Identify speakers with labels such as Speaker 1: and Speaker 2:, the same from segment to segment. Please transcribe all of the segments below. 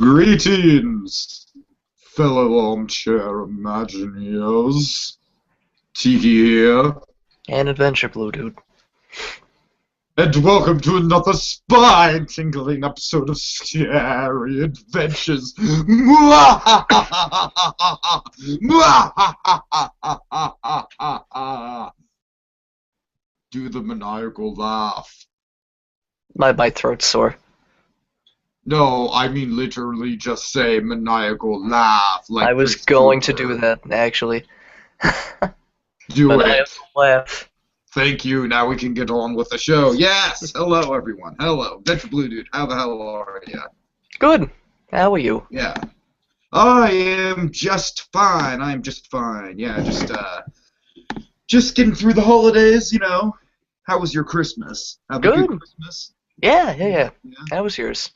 Speaker 1: Greetings, fellow armchair Imagineers. Tiki here,
Speaker 2: And AdvBlueDude.
Speaker 1: and welcome to another spine-tingling episode of Scary Adventures. Do the maniacal laugh.
Speaker 2: My throat's sore.
Speaker 1: No, I mean literally just say maniacal laugh. Like
Speaker 2: I was going to do that, actually.
Speaker 1: Do
Speaker 2: But I
Speaker 1: it.
Speaker 2: have to laugh.
Speaker 1: Thank you. Now we can get on with the show. Yes. Hello, everyone. Hello. AdvBlueDude. How the hell are you?
Speaker 2: Good. How are you?
Speaker 1: Yeah. I am just fine. I'm just fine. Yeah, just getting through the holidays, you know. How was your Christmas? Have a good Christmas?
Speaker 2: Yeah. How was yours?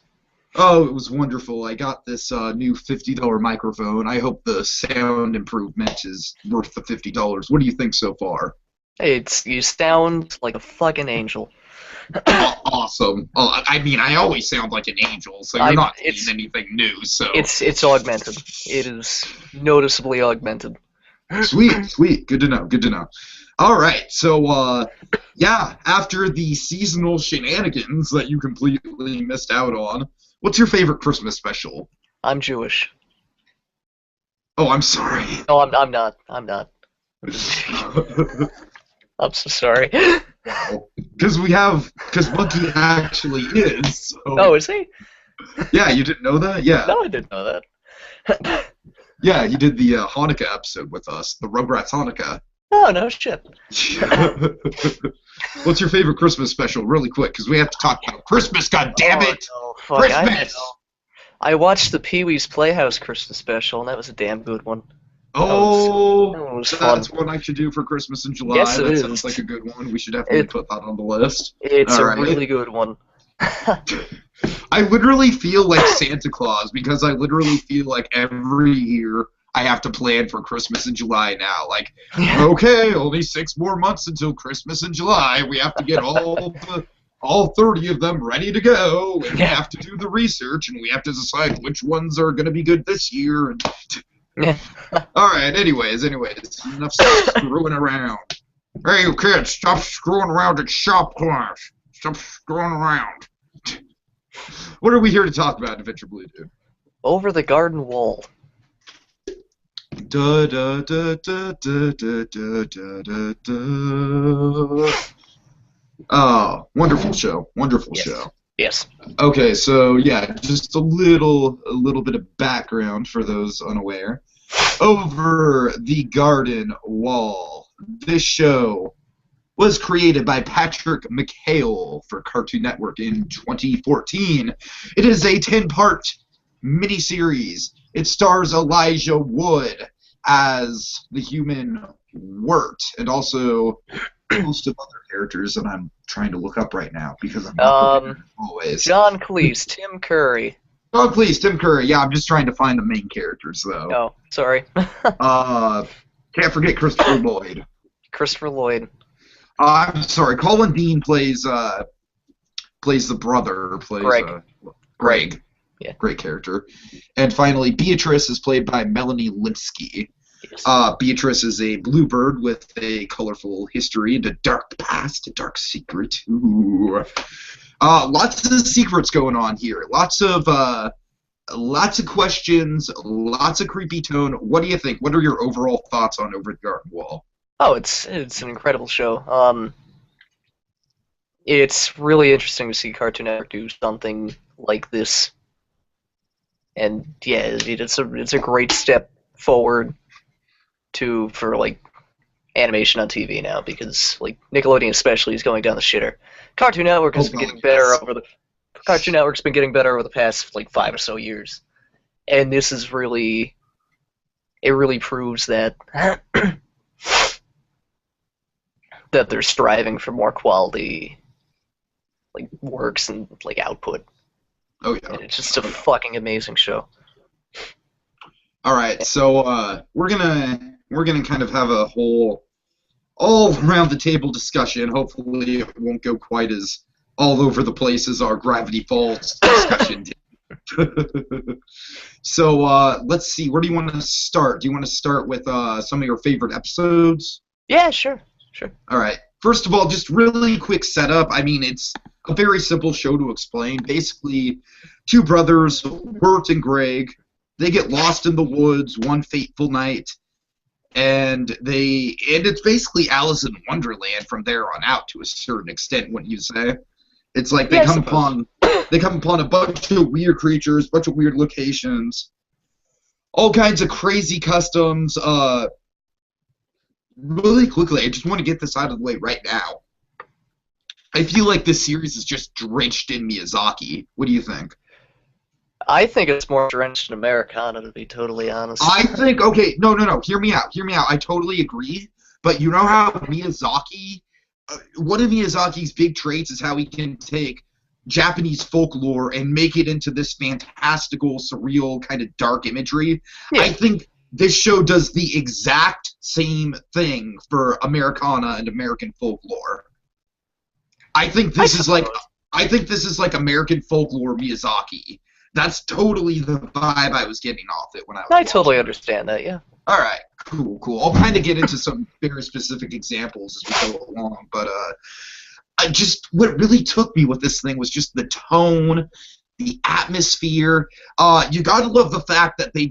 Speaker 1: Oh, it was wonderful. I got this new $50 microphone. I hope the sound improvement is worth the $50. What do you think so far?
Speaker 2: Hey, you sound like a fucking angel.
Speaker 1: Awesome. Oh, I mean, I always sound like an angel, so you're not saying anything new. So
Speaker 2: it's augmented. It is noticeably augmented.
Speaker 1: Sweet. Good to know. All right. So, yeah, after the seasonal shenanigans that you completely missed out on, what's your favorite Christmas special?
Speaker 2: I'm Jewish.
Speaker 1: Oh, I'm sorry.
Speaker 2: No, I'm not. I'm so sorry.
Speaker 1: Because Monkey actually is. So.
Speaker 2: Oh, is he?
Speaker 1: Yeah, you didn't know that? Yeah.
Speaker 2: No, I didn't know that.
Speaker 1: Yeah, you did the Hanukkah episode with us, the Rugrats Hanukkah.
Speaker 2: Oh, no shit.
Speaker 1: What's your favorite Christmas special, really quick, because we have to talk about Christmas, goddammit!
Speaker 2: Oh, no, fuck,
Speaker 1: Christmas!
Speaker 2: I watched the Pee-wee's Playhouse Christmas special, and that was a damn good one.
Speaker 1: Oh,
Speaker 2: that was
Speaker 1: that's
Speaker 2: fun.
Speaker 1: one I should do for Christmas in July.
Speaker 2: Yes, it is.
Speaker 1: Sounds like a good one. We should definitely put that on the list.
Speaker 2: It's a really good one.
Speaker 1: I literally feel like Santa Claus, because I literally feel like every year I have to plan for Christmas in July now. Like, okay, only 6 more months until Christmas in July. We have to get all 30 of them ready to go, and we have to do the research, and we have to decide which ones are going to be good this year. And all right, anyways, enough screwing around. Hey, you kids, stop screwing around at shop class. Stop screwing around. What are we here to talk about, AdvBlueDude?
Speaker 2: Over the Garden Wall.
Speaker 1: Da da da da da da da da da. Oh, wonderful show.
Speaker 2: Yes.
Speaker 1: Okay, so yeah, just a little bit of background for those unaware. Over the Garden Wall. This show was created by Patrick McHale for Cartoon Network in 2014. It is a 10-part miniseries. It stars Elijah Wood as the human Wirt, and also a host of other characters that I'm trying to look up right now because I'm not always.
Speaker 2: John Cleese, Tim Curry.
Speaker 1: Oh, please, Tim Curry. Yeah, I'm just trying to find the main characters, though.
Speaker 2: Oh, sorry.
Speaker 1: Can't forget Christopher Lloyd.
Speaker 2: Christopher Lloyd.
Speaker 1: I'm sorry. Colin Dean plays the brother. Greg.
Speaker 2: Yeah.
Speaker 1: Great character. And finally, Beatrice is played by Melanie Lynskey.
Speaker 2: Yes.
Speaker 1: Beatrice is a bluebird with a colorful history and a dark past, a dark secret. Ooh. Lots of secrets going on here. Lots of questions. Lots of creepy tone. What do you think? What are your overall thoughts on Over the Garden Wall?
Speaker 2: Oh, it's an incredible show. It's really interesting to see Cartoon Network do something like this. And yeah, it's a great step forward for like animation on TV now, because like Nickelodeon especially is going down the shitter. Cartoon Network has been getting better Cartoon Network's been getting better over the past like 5 or so years, and this is really proves that that they're striving for more quality like works and like output.
Speaker 1: Oh yeah,
Speaker 2: and it's just a fucking amazing show.
Speaker 1: All right, so we're gonna kind of have a whole all around the table discussion. Hopefully, it won't go quite as all over the place as our Gravity Falls discussion did. So let's see. Where do you want to start? Do you want to start with some of your favorite episodes?
Speaker 2: Yeah, sure.
Speaker 1: All right. First of all, just really quick setup. I mean, it's a very simple show to explain. Basically, two brothers, Bert and Greg, they get lost in the woods one fateful night, and it's basically Alice in Wonderland from there on out to a certain extent, wouldn't you say? It's like they come upon a bunch of weird creatures, bunch of weird locations, all kinds of crazy customs. Really quickly, I just want to get this out of the way right now. I feel like this series is just drenched in Miyazaki. What do you think?
Speaker 2: I think it's more drenched in Americana, to be totally honest.
Speaker 1: I think, okay, no. Hear me out. I totally agree. But you know how Miyazaki, one of Miyazaki's big traits is how he can take Japanese folklore and make it into this fantastical, surreal, kind of dark imagery. Yeah. I think this show does the exact same thing for Americana and American folklore. I think this is like American folklore Miyazaki. That's totally the vibe I was getting off it when I was watching.
Speaker 2: Totally understand that, yeah.
Speaker 1: All right, cool. I'll kind of get into some very specific examples as we go along, but what really took me with this thing was just the tone, the atmosphere. You gotta love the fact that they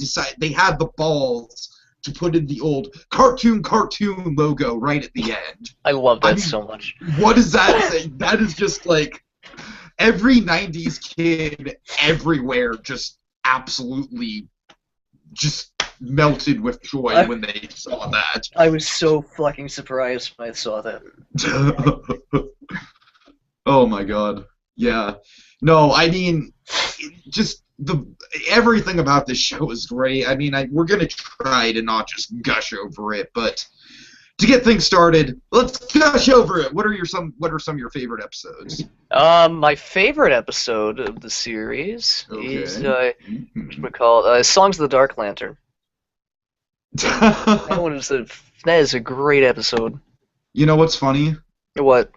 Speaker 1: had the balls to put in the old cartoon logo right at the end.
Speaker 2: I love that so much.
Speaker 1: What does that say? That is just like every 90s kid everywhere just absolutely just melted with joy when they saw that.
Speaker 2: I was so fucking surprised when I saw that.
Speaker 1: Oh my god. Yeah. No, I mean, just everything about this show is great. I mean, we're gonna try to not just gush over it, but to get things started, let's gush over it. What are some of your favorite episodes?
Speaker 2: My favorite episode of the series is what we call Songs of the Dark Lantern. That is a great episode. You know what's funny? What?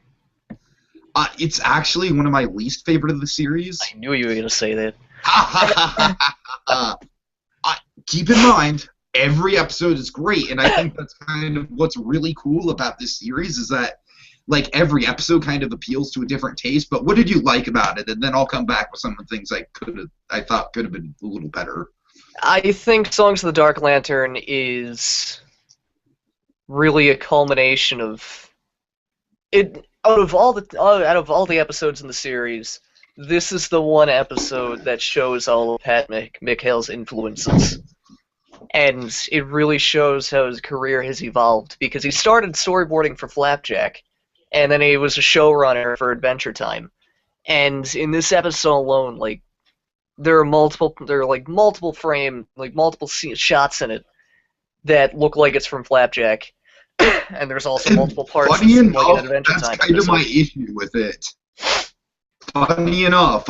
Speaker 1: It's actually one of my least favorite of the series.
Speaker 2: I knew you were gonna say that.
Speaker 1: Keep in mind, every episode is great, and I think that's kind of what's really cool about this series is that, like, every episode kind of appeals to a different taste. But what did you like about it? And then I'll come back with some of the things I thought could have been a little better.
Speaker 2: I think Songs of the Dark Lantern is really a culmination of it. Out of all the episodes in the series, this is the one episode that shows all of Pat McHale's influences. And it really shows how his career has evolved, because he started storyboarding for Flapjack, and then he was a showrunner for Adventure Time. And in this episode alone, like, there are multiple shots in it that look like it's from Flapjack. And there's also multiple parts
Speaker 1: funny enough,
Speaker 2: like an Adventure
Speaker 1: that's
Speaker 2: Time
Speaker 1: kind of my issue with it. Funny enough,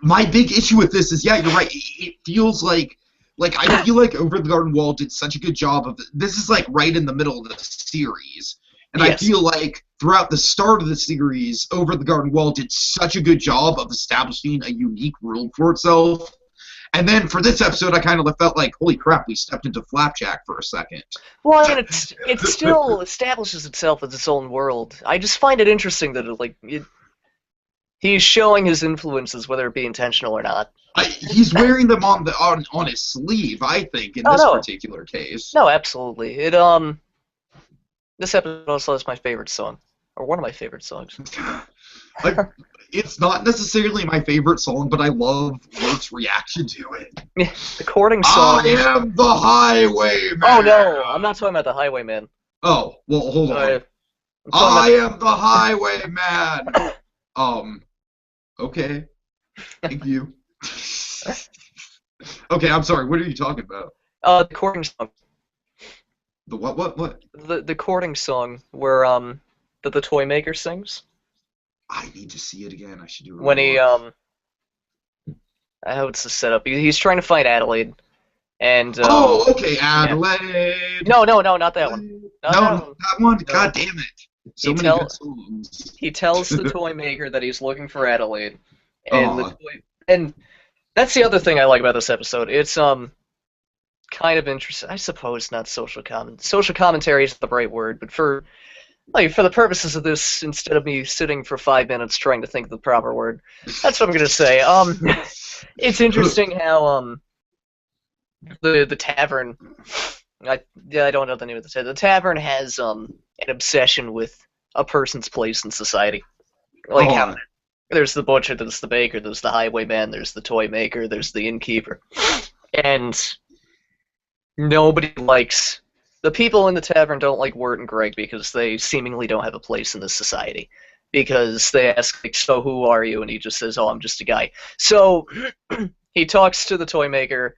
Speaker 1: my big issue with this is, yeah, you're right. It feels like I feel like Over the Garden Wall did such a good job of it. This is like right in the middle of the series, and yes. I feel like throughout the start of the series, Over the Garden Wall did such a good job of establishing a unique world for itself. And then for this episode, I kind of felt like, holy crap, we stepped into Flapjack for a second.
Speaker 2: Well, I mean, it still establishes itself as its own world. I just find it interesting that he's showing his influences, whether it be intentional or not.
Speaker 1: He's wearing them on his sleeve, I think, in this particular case.
Speaker 2: No, absolutely. This episode also has my favorite song, or one of my favorite songs.
Speaker 1: It's not necessarily my favorite song, but I love Bert's reaction to it.
Speaker 2: Yeah, the courting song.
Speaker 1: I am the Highwayman!
Speaker 2: Oh, no, I'm not talking about the Highwayman.
Speaker 1: Oh, well, hold on. I am the Highwayman! Okay. Thank you. Okay, I'm sorry, what are you talking about?
Speaker 2: The courting song.
Speaker 1: The what?
Speaker 2: The courting song where, that the toy maker sings.
Speaker 1: I need to see it again. I should do it.
Speaker 2: When he, how it's the setup. He's trying to find Adelaide, and
Speaker 1: okay, Adelaide.
Speaker 2: Yeah. No, not that one.
Speaker 1: Not that one. God damn it! So many good songs.
Speaker 2: He tells the toy maker that he's looking for Adelaide, and That's the other thing I like about this episode. It's kind of interesting. I suppose not social commentary is the right word, but for the purposes of this, instead of me sitting for 5 minutes trying to think of the proper word, that's what I'm gonna say. It's interesting how the tavern. I don't know the name of the tavern. The tavern has an obsession with a person's place in society. Like how there's the butcher, there's the baker, there's the highwayman, there's the toy maker, there's the innkeeper, and nobody likes. The people in the tavern don't like Wirt and Greg because they seemingly don't have a place in this society. Because they ask, like, so who are you? And he just says, oh, I'm just a guy. So he talks to the toy maker,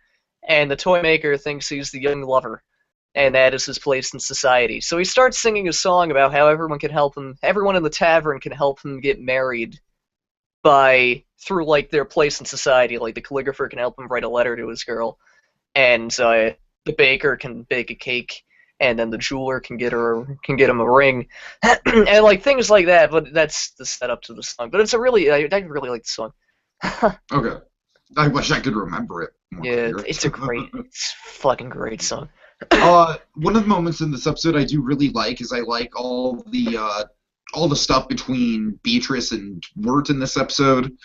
Speaker 2: and the toy maker thinks he's the young lover, and that is his place in society. So he starts singing a song about how everyone in the tavern can help him get married through like their place in society. Like the calligrapher can help him write a letter to his girl, and the baker can bake a cake, and then the jeweler can get him a ring, and like things like that. But that's the setup to the song. But I really like the song.
Speaker 1: Okay, I wish I could remember it more clear.
Speaker 2: It's a fucking great song.
Speaker 1: One of the moments in this episode I do really like is I like all the stuff between Beatrice and Wirt in this episode.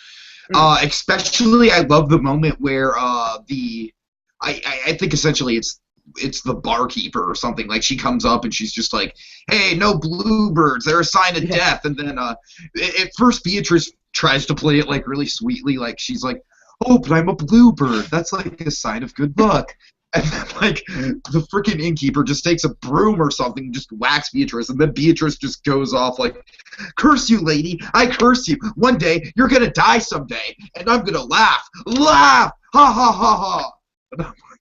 Speaker 1: Especially, I love the moment where I think essentially it's the barkeeper or something. Like, she comes up and she's just like, hey, no bluebirds, they're a sign of death. And then at first Beatrice tries to play it like really sweetly, like she's like, oh, but I'm a bluebird, that's like a sign of good luck. And then, like, the freaking innkeeper just takes a broom or something and just whacks Beatrice, and then Beatrice just goes off like, curse you, lady, I curse you. One day, you're gonna die someday, and I'm gonna laugh. Laugh! Ha ha ha ha! And I'm like,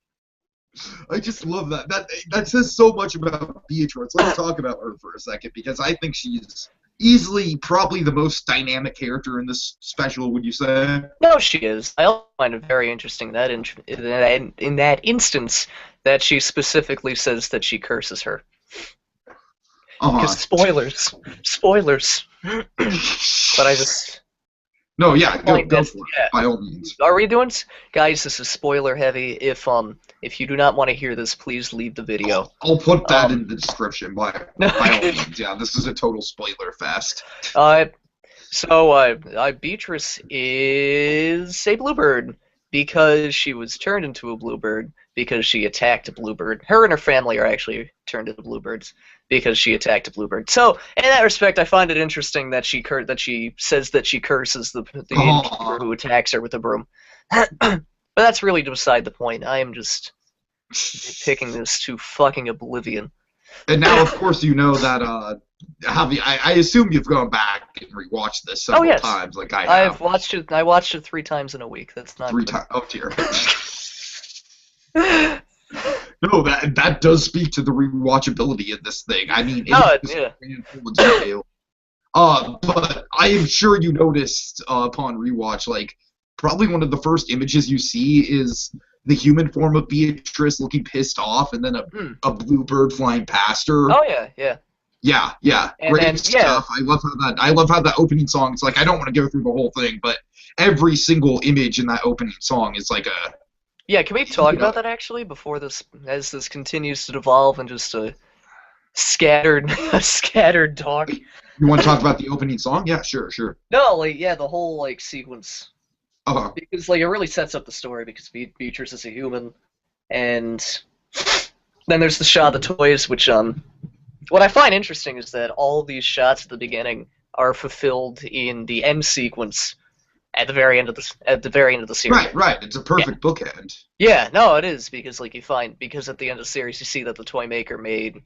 Speaker 1: I just love that. That says so much about Beatrice. Let's talk about her for a second, because I think she's easily probably the most dynamic character in this special, would you say?
Speaker 2: No, she is. I also find it very interesting that in that instance that she specifically says that she curses her. Because spoilers. But I just...
Speaker 1: No, yeah, go for it, by all means.
Speaker 2: Are we doing... Guys, this is spoiler heavy. If you do not want to hear this, please leave the video.
Speaker 1: I'll put that in the description, by all means. Yeah, this is a total spoiler fest.
Speaker 2: Beatrice is a bluebird because she was turned into a bluebird because she attacked a bluebird. Her and her family are actually turned into bluebirds because she attacked a bluebird. So, in that respect, I find it interesting that she says that she curses the innkeeper who attacks her with a broom. But that's really beside the point. I am just picking this to fucking oblivion.
Speaker 1: And now, of course, you know that, I assume you've gone back and rewatched this several times, like I have.
Speaker 2: I watched it 3 times in a week. That's not
Speaker 1: 3 times. Oh dear. No, that does speak to the rewatchability of this thing. I mean, but I am sure you noticed upon rewatch, like, probably one of the first images you see is the human form of Beatrice looking pissed off, and then a bluebird flying past her.
Speaker 2: Oh yeah.
Speaker 1: Yeah. Great stuff. I love how that opening song. It's like, I don't want to go through the whole thing, but every single image in that opening song is like a.
Speaker 2: Yeah, can we talk about that actually before as this continues to devolve and just a scattered talk?
Speaker 1: You want to talk about the opening song? Yeah, sure.
Speaker 2: No, the whole sequence.
Speaker 1: Uh-huh.
Speaker 2: Because it really sets up the story because Beatrice is a human, and then there's the shot of the toys, which what I find interesting is that all these shots at the beginning are fulfilled in the end sequence at the very end of the series.
Speaker 1: Right. It's a perfect bookend.
Speaker 2: Yeah, no, it is because because at the end of the series you see that the toy maker made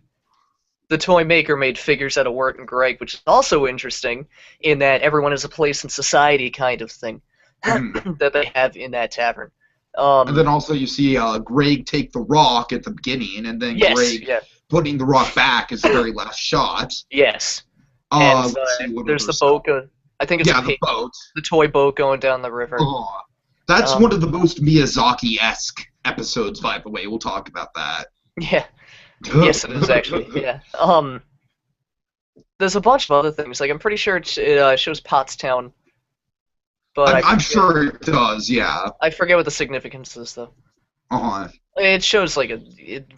Speaker 2: figures out of Wirt and Greg, which is also interesting in that everyone has a place in society kind of thing that they have in that tavern.
Speaker 1: And then also you see Greg take the rock at the beginning, and then Greg putting the rock back is the very last shot.
Speaker 2: Yes. And there's the boat. I think it's
Speaker 1: the boat.
Speaker 2: The toy boat going down the river.
Speaker 1: That's one of the most Miyazaki-esque episodes, by the way. We'll talk about that.
Speaker 2: Yeah. Yes, it is, actually. Yeah. There's a bunch of other things. Like, I'm pretty sure it shows Pottstown but
Speaker 1: I'm sure it does, yeah.
Speaker 2: I forget what the significance is, though.
Speaker 1: Uh-huh.
Speaker 2: It shows, like,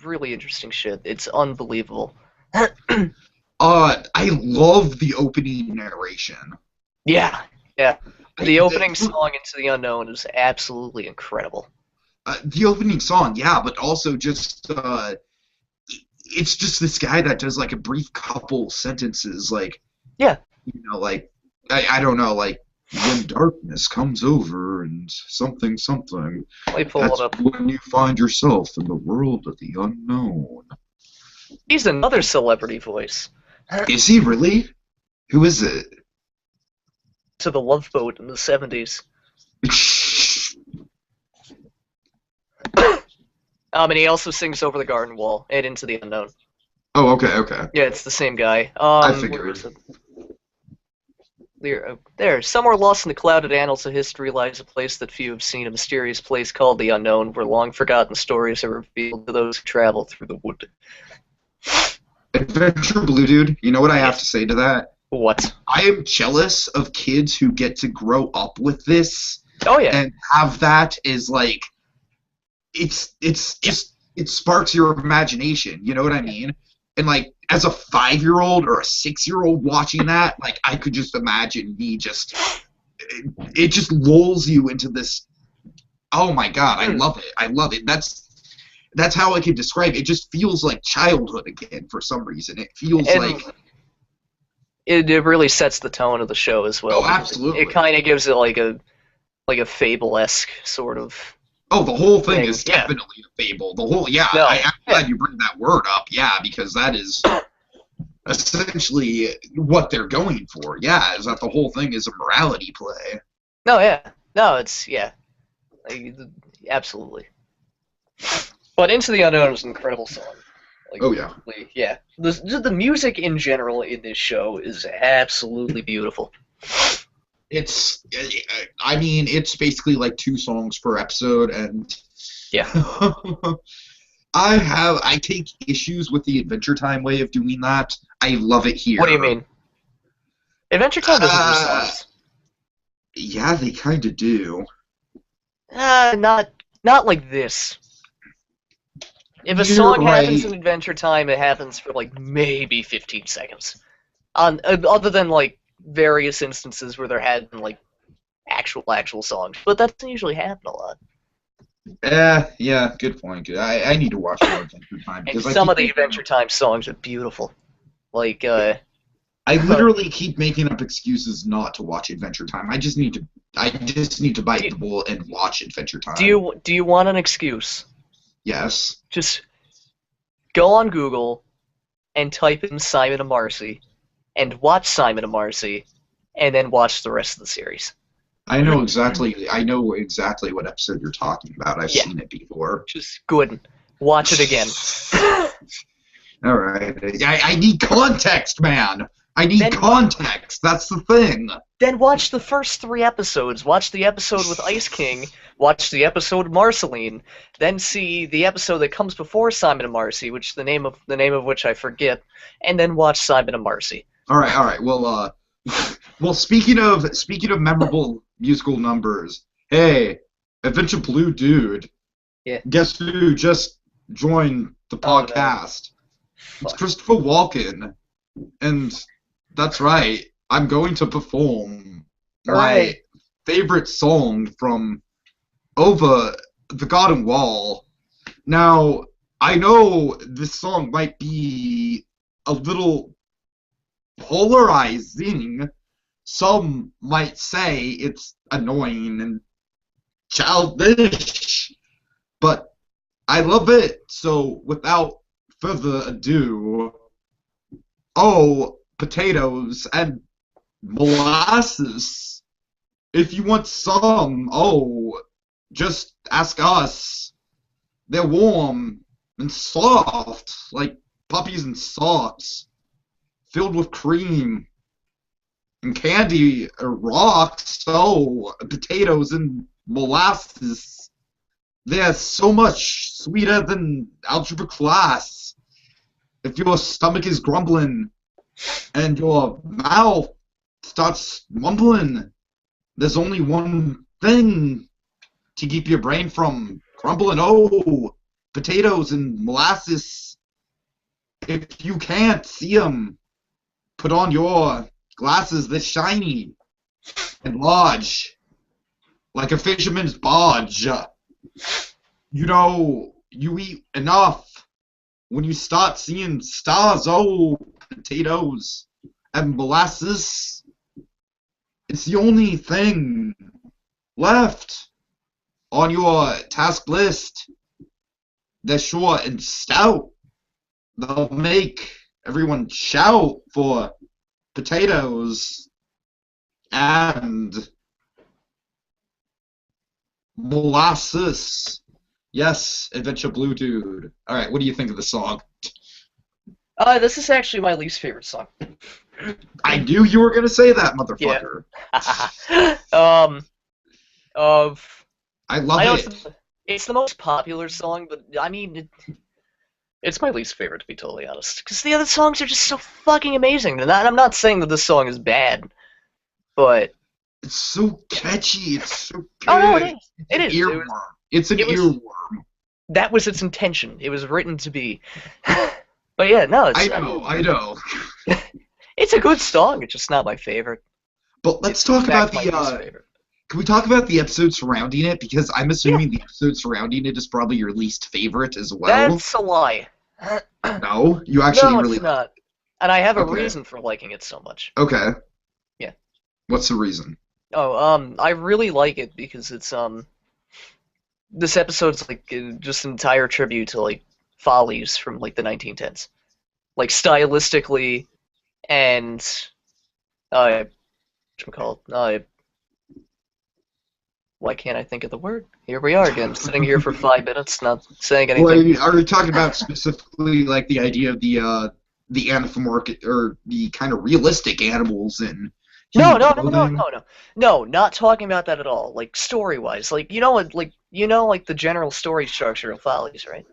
Speaker 2: really interesting shit. It's unbelievable.
Speaker 1: I love the opening narration.
Speaker 2: Yeah, yeah. The opening
Speaker 1: The,
Speaker 2: song, Into the Unknown, is absolutely incredible.
Speaker 1: the opening song, yeah, but also just, it's just this guy that does, like, a brief couple sentences, like,
Speaker 2: Yeah.
Speaker 1: you know, like, I don't know, like, when darkness comes over and something, something,
Speaker 2: Let me pull
Speaker 1: that's
Speaker 2: it up.
Speaker 1: when you find yourself in the world of the unknown.
Speaker 2: He's another celebrity voice.
Speaker 1: Is he really? Who is it?
Speaker 2: To the Love Boat in the 70s. And he also sings Over the Garden Wall and Into the Unknown.
Speaker 1: Oh, okay.
Speaker 2: Yeah, it's the same guy.
Speaker 1: I figured.
Speaker 2: Where is it? There, somewhere lost in the clouded annals of history lies a place that few have seen, a mysterious place called the Unknown, where long-forgotten stories are revealed to those who travel through the wood.
Speaker 1: Adventure Blue Dude, you know what I have to say to that?
Speaker 2: What?
Speaker 1: I am jealous of kids who get to grow up with this.
Speaker 2: Oh, yeah.
Speaker 1: And have that as, like, it's just, it sparks your imagination, you know what I mean? And, like, as a 5-year-old or a 6-year-old watching that, like, I could just imagine me just, it just lulls you into this, oh my god, I love it. That's how I can describe it. It just feels like childhood again for some reason. It feels like...
Speaker 2: It really sets the tone of the show as well.
Speaker 1: Oh, absolutely.
Speaker 2: It kind of gives it like a fable-esque sort of...
Speaker 1: Oh, the whole thing is definitely a fable. The whole, I'm glad you bring that word up, because that is essentially what they're going for. Yeah, is that the whole thing is a morality play.
Speaker 2: No, yeah. No, it's, like, absolutely. But Into the Unknown is an incredible song. Like,
Speaker 1: oh, yeah.
Speaker 2: Yeah. The music in general in this show is absolutely beautiful.
Speaker 1: It's, I mean, it's basically like 2 songs per episode, and
Speaker 2: yeah,
Speaker 1: I take issues with the Adventure Time way of doing that. I love it here.
Speaker 2: What do you mean? Adventure Time doesn't do songs.
Speaker 1: Yeah, they kind of do.
Speaker 2: Not like this. If a song happens in Adventure Time, it happens for like maybe 15 seconds. Other than like various instances where there had been like actual songs, but that doesn't usually happen a lot.
Speaker 1: Yeah, good point. I need to watch more Adventure Time because
Speaker 2: some of the Adventure Time songs are beautiful. Like I
Speaker 1: literally keep making up excuses not to watch Adventure Time. I just need to bite the bullet and watch Adventure Time.
Speaker 2: Do you want an excuse?
Speaker 1: Yes.
Speaker 2: Just go on Google and type in Simon and Marcy and watch Simon and Marcy, and then watch the rest of the series.
Speaker 1: I know exactly what episode you're talking about. I've seen it before.
Speaker 2: Just good. Watch it again.
Speaker 1: All right. I need context, man. I need context. That's the thing.
Speaker 2: Then watch the first 3 episodes. Watch the episode with Ice King. Watch the episode of Marceline. Then see the episode that comes before Simon and Marcy, which the name of which I forget. And then watch Simon and Marcy.
Speaker 1: All right. Well, speaking of memorable musical numbers, hey, Adventure Blue Dude.
Speaker 2: Yeah.
Speaker 1: Guess who just joined the podcast? No. It's Christopher Walken, and that's right. I'm going to perform my favorite song from Over the Garden Wall. Now, I know this song might be a little polarizing. Some might say it's annoying and childish, but I love it. So without further ado, potatoes and molasses. If you want some, just ask us. They're warm and soft, like puppies in socks, filled with cream and candy or rocks. Potatoes and molasses. They're so much sweeter than algebra class. If your stomach is grumbling and your mouth starts mumbling, there's only one thing to keep your brain from crumbling. Oh, potatoes and molasses. If you can't see them, put on your glasses that's shiny and large, like a fisherman's barge. You know, you eat enough when you start seeing stars. Oh, potatoes and molasses. It's the only thing left on your task list. They're short and stout. They'll make everyone shout for potatoes and molasses. Yes, Adventure Blue Dude. Alright, what do you think of the song?
Speaker 2: This is actually my least favorite song.
Speaker 1: I knew you were gonna say that, motherfucker.
Speaker 2: Yeah.
Speaker 1: I love it.
Speaker 2: It's the most popular song, but I mean, it's my least favorite, to be totally honest. Because the other songs are just so fucking amazing. And I'm not saying that this song is bad, but
Speaker 1: it's so catchy. It's so good.
Speaker 2: Oh no, it is. It is.
Speaker 1: Earworm. It's an earworm.
Speaker 2: That was its intention. It was written to be. But yeah, no.
Speaker 1: I know.
Speaker 2: It's a good song. It's just not my favorite.
Speaker 1: But let's talk about the. Can we talk about the episode surrounding it? Because I'm assuming the episode surrounding it is probably your least favorite as well.
Speaker 2: That's a lie.
Speaker 1: No, you actually
Speaker 2: no,
Speaker 1: really.
Speaker 2: It's not. And I have a reason for liking it so much.
Speaker 1: Okay.
Speaker 2: Yeah.
Speaker 1: What's the reason?
Speaker 2: Oh, I really like it because it's this episode's like just an entire tribute to like Follies from like the 1910s, like stylistically, and why can't I think of the word? Here we are again, sitting here for 5 minutes, not saying anything.
Speaker 1: Well, are you talking about specifically like the idea of the anthropomorphic or the kind of realistic animals and?
Speaker 2: No, not talking about that at all. Like story-wise, like you know what, like the general story structure of Follies, right?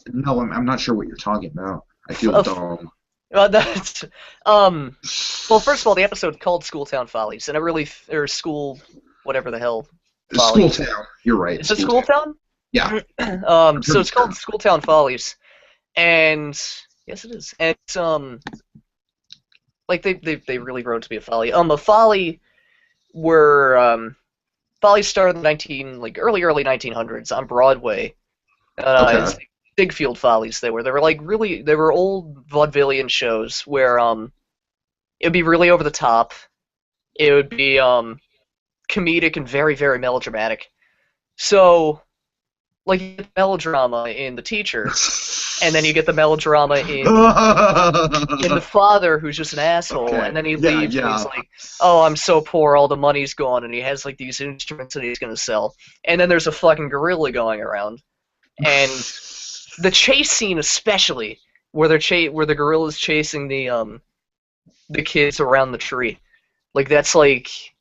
Speaker 1: No, I'm not sure what you're talking about. I feel dumb.
Speaker 2: That's well, first of all, the episode's called Schooltown Follies, and or school, whatever the hell. Follies.
Speaker 1: Schooltown. You're right.
Speaker 2: Is it Schooltown?
Speaker 1: Yeah.
Speaker 2: So it's called Schooltown Follies, and yes, it is. And like they really wrote it to be a folly. A folly were Follies started in the early 1900s on Broadway. It's Ziegfeld Follies. They were they were old vaudevillian shows where it would be really over the top. It would be comedic and very, very melodramatic. So, like, you get melodrama in The Teacher, and then you get the melodrama in The Father, who's just an asshole, and then he leaves, and he's like, oh, I'm so poor, all the money's gone, and he has, like, these instruments that he's gonna sell. And then there's a fucking gorilla going around. And the chase scene especially, where the gorilla's chasing the kids around the tree. Like, that's like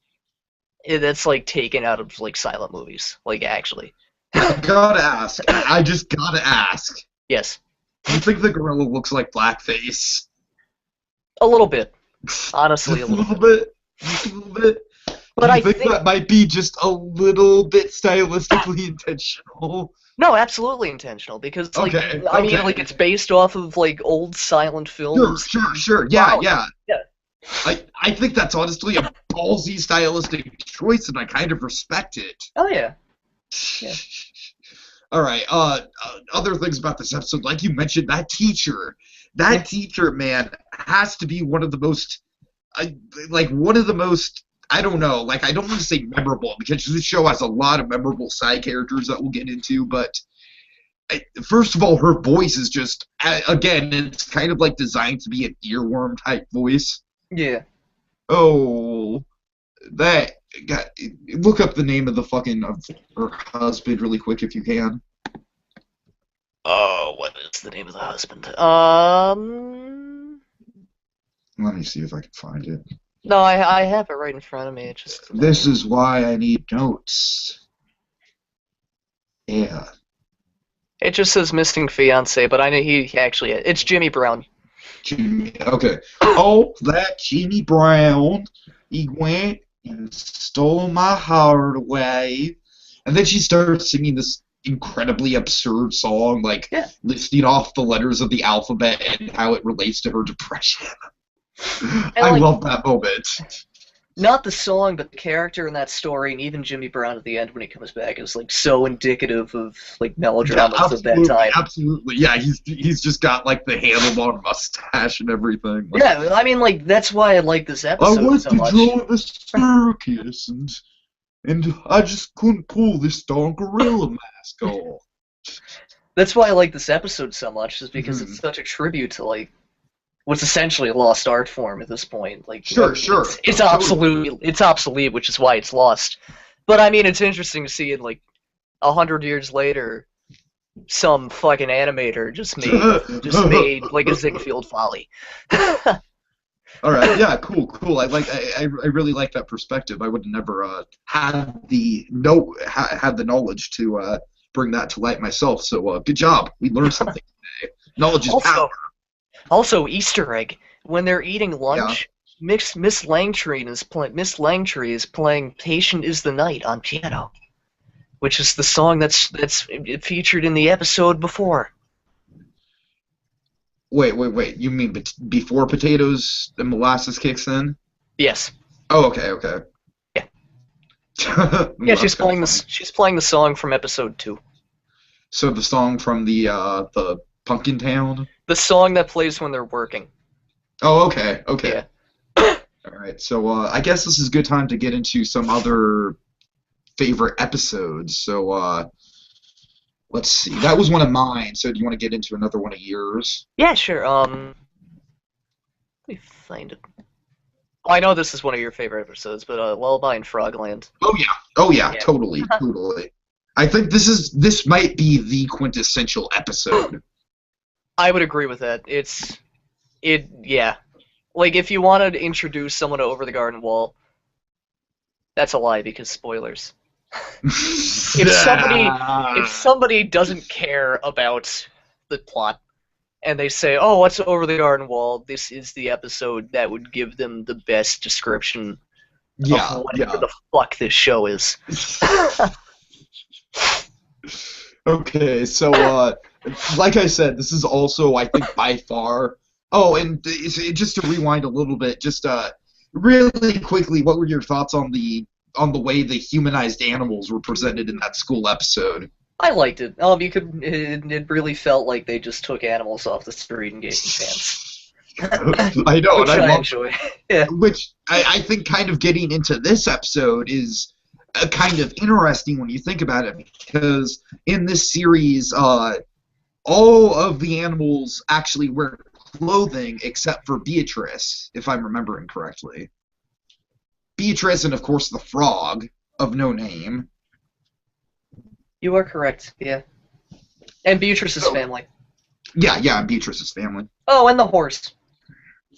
Speaker 2: taken out of like silent movies, like actually.
Speaker 1: I just gotta ask.
Speaker 2: Yes.
Speaker 1: Do you think the gorilla looks like blackface?
Speaker 2: A little bit. Honestly, a little bit.
Speaker 1: Just a little bit.
Speaker 2: But
Speaker 1: I think that might be just a little bit stylistically intentional.
Speaker 2: No, absolutely intentional, because like I mean, like it's based off of like old silent films.
Speaker 1: Sure. Yeah. I think that's honestly a ballsy stylistic choice, and I kind of respect it.
Speaker 2: Oh yeah.
Speaker 1: All right. Other things about this episode, like you mentioned, that teacher, man, has to be one of the most, I don't know, like I don't want to say memorable because this show has a lot of memorable side characters that we'll get into, but first of all, her voice is just, again, it's kind of like designed to be an earworm type voice.
Speaker 2: Yeah.
Speaker 1: Oh, look up the name of of her husband really quick if you can.
Speaker 2: Oh, what is the name of the husband?
Speaker 1: Let me see if I can find it.
Speaker 2: No, I have it right in front of me. It's just.
Speaker 1: This is why I need notes. Yeah.
Speaker 2: It just says missing fiance, but I know he actually. It's Jimmy Brown.
Speaker 1: Jimmy. Okay. Oh, that Jimmy Brown. He went and stole my heart away. And then she starts singing this incredibly absurd song, like
Speaker 2: Yeah.
Speaker 1: listing off the letters of the alphabet and how it relates to her depression. I
Speaker 2: like,
Speaker 1: love that moment.
Speaker 2: Not the song, but the character in that story, and even Jimmy Brown at the end when he comes back is like so indicative of like melodramas of that time.
Speaker 1: Absolutely. Yeah, he's just got like the handlebar mustache and everything. Like,
Speaker 2: Yeah, I mean, like that's why I like this
Speaker 1: I
Speaker 2: episode
Speaker 1: went
Speaker 2: so
Speaker 1: to
Speaker 2: much.
Speaker 1: join the circus and I just couldn't pull this darn gorilla mask off.
Speaker 2: That's why I like this episode so much, is because it's such a tribute to like what's essentially a lost art form at this point. Like,
Speaker 1: Sure.
Speaker 2: it's obsolete, which is why it's lost. But I mean, it's interesting to see it like 100 years later, some fucking animator just made like a Ziegfeld Folly.
Speaker 1: All right, yeah, cool. I really like that perspective. I would have never had the knowledge to bring that to light myself. So good job. We learned something today. Knowledge is power.
Speaker 2: Also, Easter egg. When they're eating lunch, Miss Langtree is playing "Patient Is the Night" on piano, which is the song that's featured in the episode before.
Speaker 1: Wait. You mean before potatoes and molasses kicks in?
Speaker 2: Yes.
Speaker 1: Oh, okay.
Speaker 2: Yeah. Yeah, she's playing the song from episode 2.
Speaker 1: So the song from the Pumpkin Town?
Speaker 2: The song that plays when they're working.
Speaker 1: Oh, okay.
Speaker 2: Yeah.
Speaker 1: All right. So I guess this is a good time to get into some other favorite episodes. So let's see. That was one of mine. So do you want to get into another one of yours?
Speaker 2: Yeah, sure. Let me find it. Oh, I know this is one of your favorite episodes, but Lullaby in Frogland.
Speaker 1: Oh yeah. Totally. I think this might be the quintessential episode.
Speaker 2: I would agree with that. Yeah. Like, if you wanted to introduce someone to Over the Garden Wall, that's a lie, because spoilers. If somebody doesn't care about the plot, and they say, "Oh, what's Over the Garden Wall?" This is the episode that would give them the best description of whatever the fuck this show is.
Speaker 1: Okay, so like I said, this is also, I think, by far. Oh, and just to rewind a little bit, just really quickly, what were your thoughts on the way the humanized animals were presented in that school episode?
Speaker 2: I liked it. It really felt like they just took animals off the street and gave them pants.
Speaker 1: I know,
Speaker 2: which
Speaker 1: and
Speaker 2: I enjoy. Yeah.
Speaker 1: Which I think kind of getting into this episode is kind of interesting when you think about it, because in this series, all of the animals actually wear clothing except for Beatrice, if I'm remembering correctly. Beatrice and, of course, the frog of no name.
Speaker 2: You are correct, yeah. And Beatrice's family.
Speaker 1: Yeah, Beatrice's family.
Speaker 2: Oh, and the horse.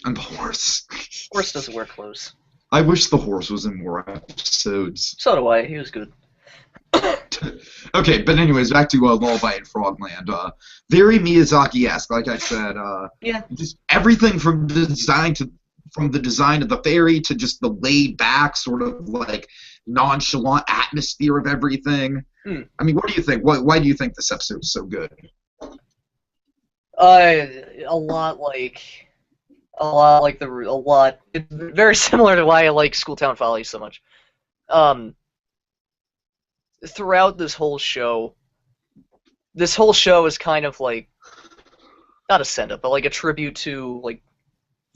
Speaker 1: And the horse.
Speaker 2: Horse doesn't wear clothes.
Speaker 1: I wish the horse was in more episodes.
Speaker 2: So do I. He was good.
Speaker 1: Okay, but anyways, back to Lullaby in Frogland. Very Miyazaki-esque, like I said.
Speaker 2: Yeah.
Speaker 1: Just everything from the design of the fairy to just the laid back, sort of like nonchalant atmosphere of everything. I mean, what do you think? Why do you think this episode is so good?
Speaker 2: It's very similar to why I like Schooltown Follies so much. Throughout this whole show is kind of like, not a send-up, but like a tribute to like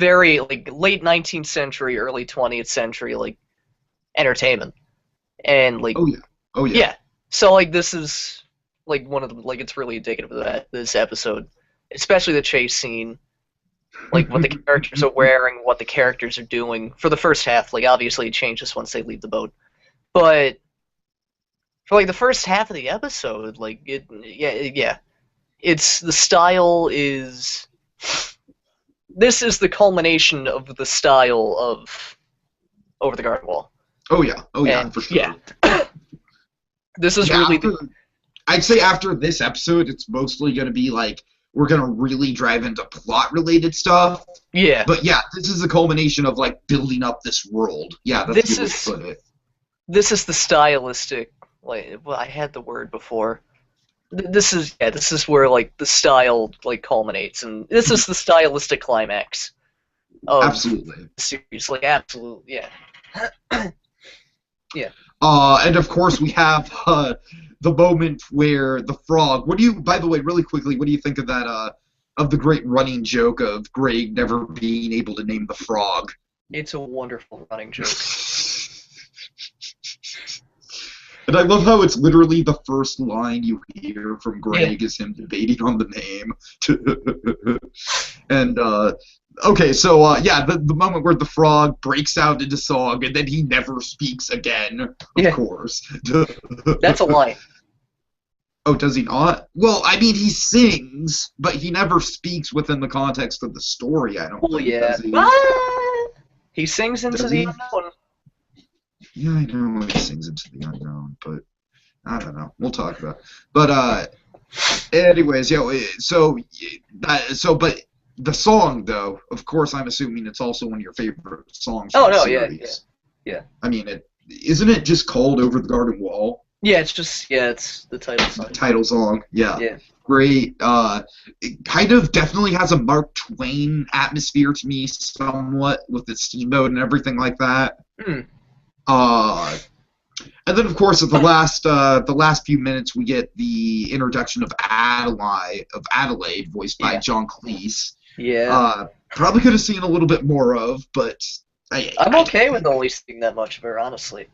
Speaker 2: very like late 19th century, early 20th century like entertainment, and like
Speaker 1: oh yeah.
Speaker 2: So like this is like one of the, like, it's really indicative of that, this episode, especially the chase scene, like what the characters are wearing, what the characters are doing for the first half. Like obviously it changes once they leave the boat, but for like the first half of the episode, like it's the style is. This is the culmination of the style of Over the Garden Wall.
Speaker 1: Oh yeah, and, for sure.
Speaker 2: Yeah. This is really.
Speaker 1: I'd say after this episode, it's mostly going to be like we're gonna really drive into plot-related stuff.
Speaker 2: Yeah.
Speaker 1: But yeah, this is a culmination of like building up this world. Yeah, that's a good way to put it.
Speaker 2: This is the stylistic. Like, well, I had the word before. This is where like the style like culminates, and this is the stylistic climax of
Speaker 1: Absolutely.
Speaker 2: the series. Like, absolutely, yeah. Yeah.
Speaker 1: And of course we have the moment where the frog. By the way, really quickly, what do you think of that? Of the great running joke of Greg never being able to name the frog?
Speaker 2: It's a wonderful running joke.
Speaker 1: And I love how it's literally the first line you hear from Greg is him debating on the name. And okay, so the moment where the frog breaks out into song and then he never speaks again, of course.
Speaker 2: That's a lie.
Speaker 1: Oh, does he not? Well, I mean, he sings, but he never speaks within the context of the story, I don't think.
Speaker 2: Yeah.
Speaker 1: Does he?
Speaker 2: He sings into the unknown.
Speaker 1: Yeah, I know he sings into the unknown, but I don't know. We'll talk about it. But, anyways, but the song, though, of course, I'm assuming it's also one of your favorite songs from the series.
Speaker 2: Yeah.
Speaker 1: I mean, isn't it just called Over the Garden Wall?
Speaker 2: Yeah, it's the title song.
Speaker 1: The title song, yeah.
Speaker 2: Yeah.
Speaker 1: Great. It kind of definitely has a Mark Twain atmosphere to me, somewhat, with the steamboat and everything like that. And then, of course, at the last few minutes, we get the introduction of Adelaide, voiced by John Cleese.
Speaker 2: Yeah.
Speaker 1: Probably could have seen a little bit more of, but
Speaker 2: I'm okay with only seeing that much of her, honestly.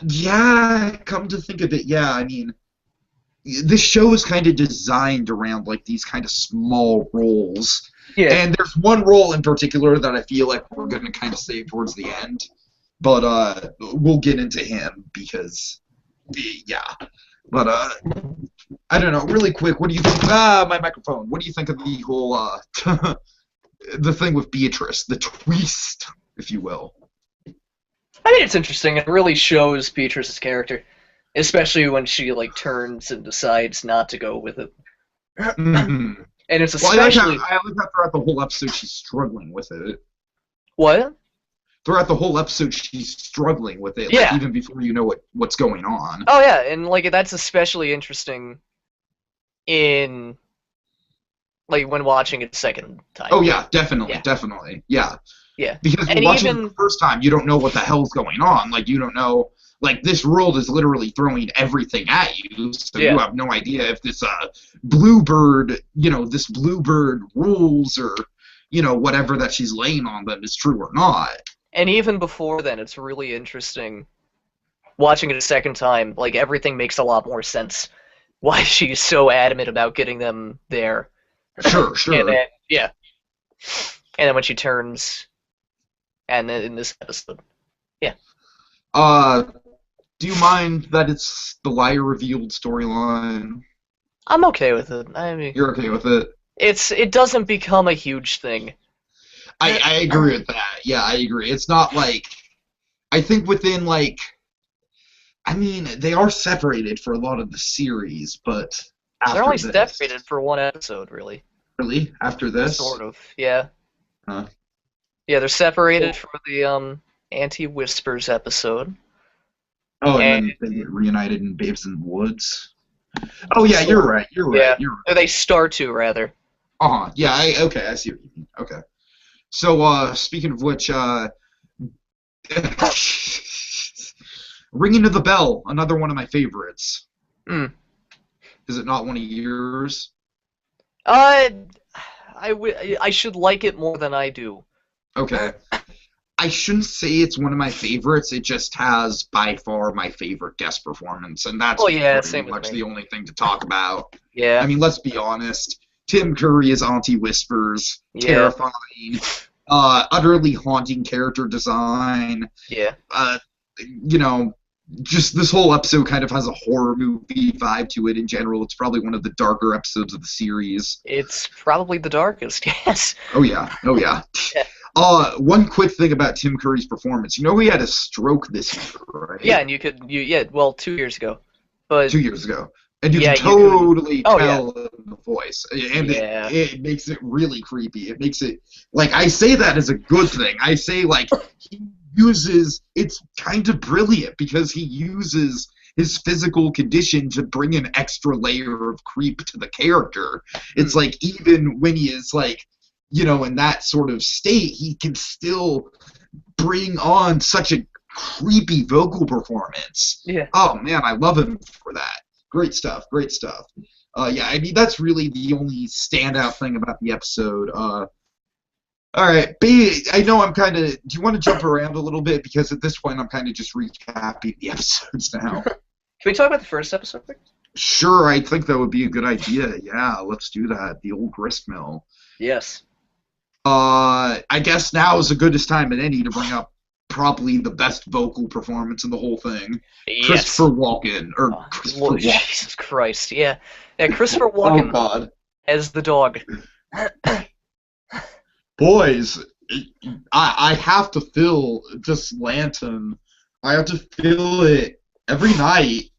Speaker 1: Yeah, come to think of it, yeah, I mean, this show is kind of designed around, like, these kind of small roles. Yeah. And there's one role in particular that I feel like we're going to kind of save towards the end. But we'll get into him because, yeah. But I don't know. Really quick, what do you think? My microphone. What do you think of the whole the thing with Beatrice, the twist, if you will?
Speaker 2: I mean, it's interesting. It really shows Beatrice's character, especially when she like turns and decides not to go with it.
Speaker 1: Mm-hmm.
Speaker 2: And it's especially.
Speaker 1: I like how throughout the whole episode she's struggling with it.
Speaker 2: What?
Speaker 1: Throughout the whole episode, she's struggling with it, like, even before you know what's going on.
Speaker 2: Oh yeah, and like that's especially interesting in like when watching it a second time.
Speaker 1: Oh yeah, definitely, yeah.
Speaker 2: Yeah.
Speaker 1: Because when watching it the first time, you don't know what the hell's going on. Like, you don't know, like, this world is literally throwing everything at you, so you have no idea if this bluebird, this bluebird rules or, whatever that she's laying on them is true or not.
Speaker 2: And even before then, it's really interesting watching it a second time. Like, everything makes a lot more sense. Why she's so adamant about getting them there.
Speaker 1: Sure.
Speaker 2: And then, and then when she turns, and then in this episode,
Speaker 1: do you mind that it's the liar revealed storyline?
Speaker 2: I'm okay with it. I mean,
Speaker 1: you're okay with it?
Speaker 2: It doesn't become a huge thing.
Speaker 1: I agree with that. Yeah, I agree. It's not like, I think within like, I mean, they are separated for a lot of the series, but after
Speaker 2: they're only
Speaker 1: this,
Speaker 2: separated for one episode, really.
Speaker 1: Really? After this?
Speaker 2: Sort of, yeah.
Speaker 1: Huh.
Speaker 2: Yeah, they're separated for the Anti-Whispers episode.
Speaker 1: Oh, and then they get reunited in Babes in the Woods. Oh yeah, you're right.
Speaker 2: Yeah, or they start to, rather.
Speaker 1: Yeah. Okay, I see what you mean. Okay. So, speaking of which, Ringing of the Bell, another one of my favorites. Is it not one of yours?
Speaker 2: I should like it more than I do.
Speaker 1: Okay. I shouldn't say it's one of my favorites. It just has, by far, my favorite guest performance, and that's pretty much the only thing to talk about.
Speaker 2: Yeah.
Speaker 1: I mean, let's be honest. Tim Curry is Auntie Whispers. Terrifying. Utterly haunting character design.
Speaker 2: Yeah.
Speaker 1: Just this whole episode kind of has a horror movie vibe to it in general. It's probably one of the darker episodes of the series.
Speaker 2: It's probably the darkest, yes.
Speaker 1: Oh, yeah. One quick thing about Tim Curry's performance. You know he had a stroke this year, right?
Speaker 2: Yeah, and 2 years ago. But
Speaker 1: 2 years ago. And you
Speaker 2: Yeah,
Speaker 1: can
Speaker 2: you could.
Speaker 1: totally
Speaker 2: Oh yeah.
Speaker 1: tell in the voice. And
Speaker 2: Yeah.
Speaker 1: it makes it really creepy. It makes it, like, I say that as a good thing. I say, like, he uses, it's kind of brilliant because he uses his physical condition to bring an extra layer of creep to the character. It's like, even when he is, like, in that sort of state, he can still bring on such a creepy vocal performance.
Speaker 2: Yeah.
Speaker 1: Oh man, I love him for that. Great stuff. Great stuff. Yeah, I mean that's really the only standout thing about the episode. All right, B. I know I'm kind of. Do you want to jump around a little bit because at this point I'm kind of just recapping the episodes now.
Speaker 2: Can we talk about the first episode?
Speaker 1: Sure, I think that would be a good idea. Yeah, let's do that. The old gristmill.
Speaker 2: Yes.
Speaker 1: I guess now is the goodest time at any to bring up probably the best vocal performance in the whole thing.
Speaker 2: Yes.
Speaker 1: Christopher Walken.
Speaker 2: Lord, Jesus Christ, yeah. Yeah, Christopher Walken
Speaker 1: Oh, God.
Speaker 2: as the dog.
Speaker 1: Boys, I have to fill this lantern. I have to fill it every night,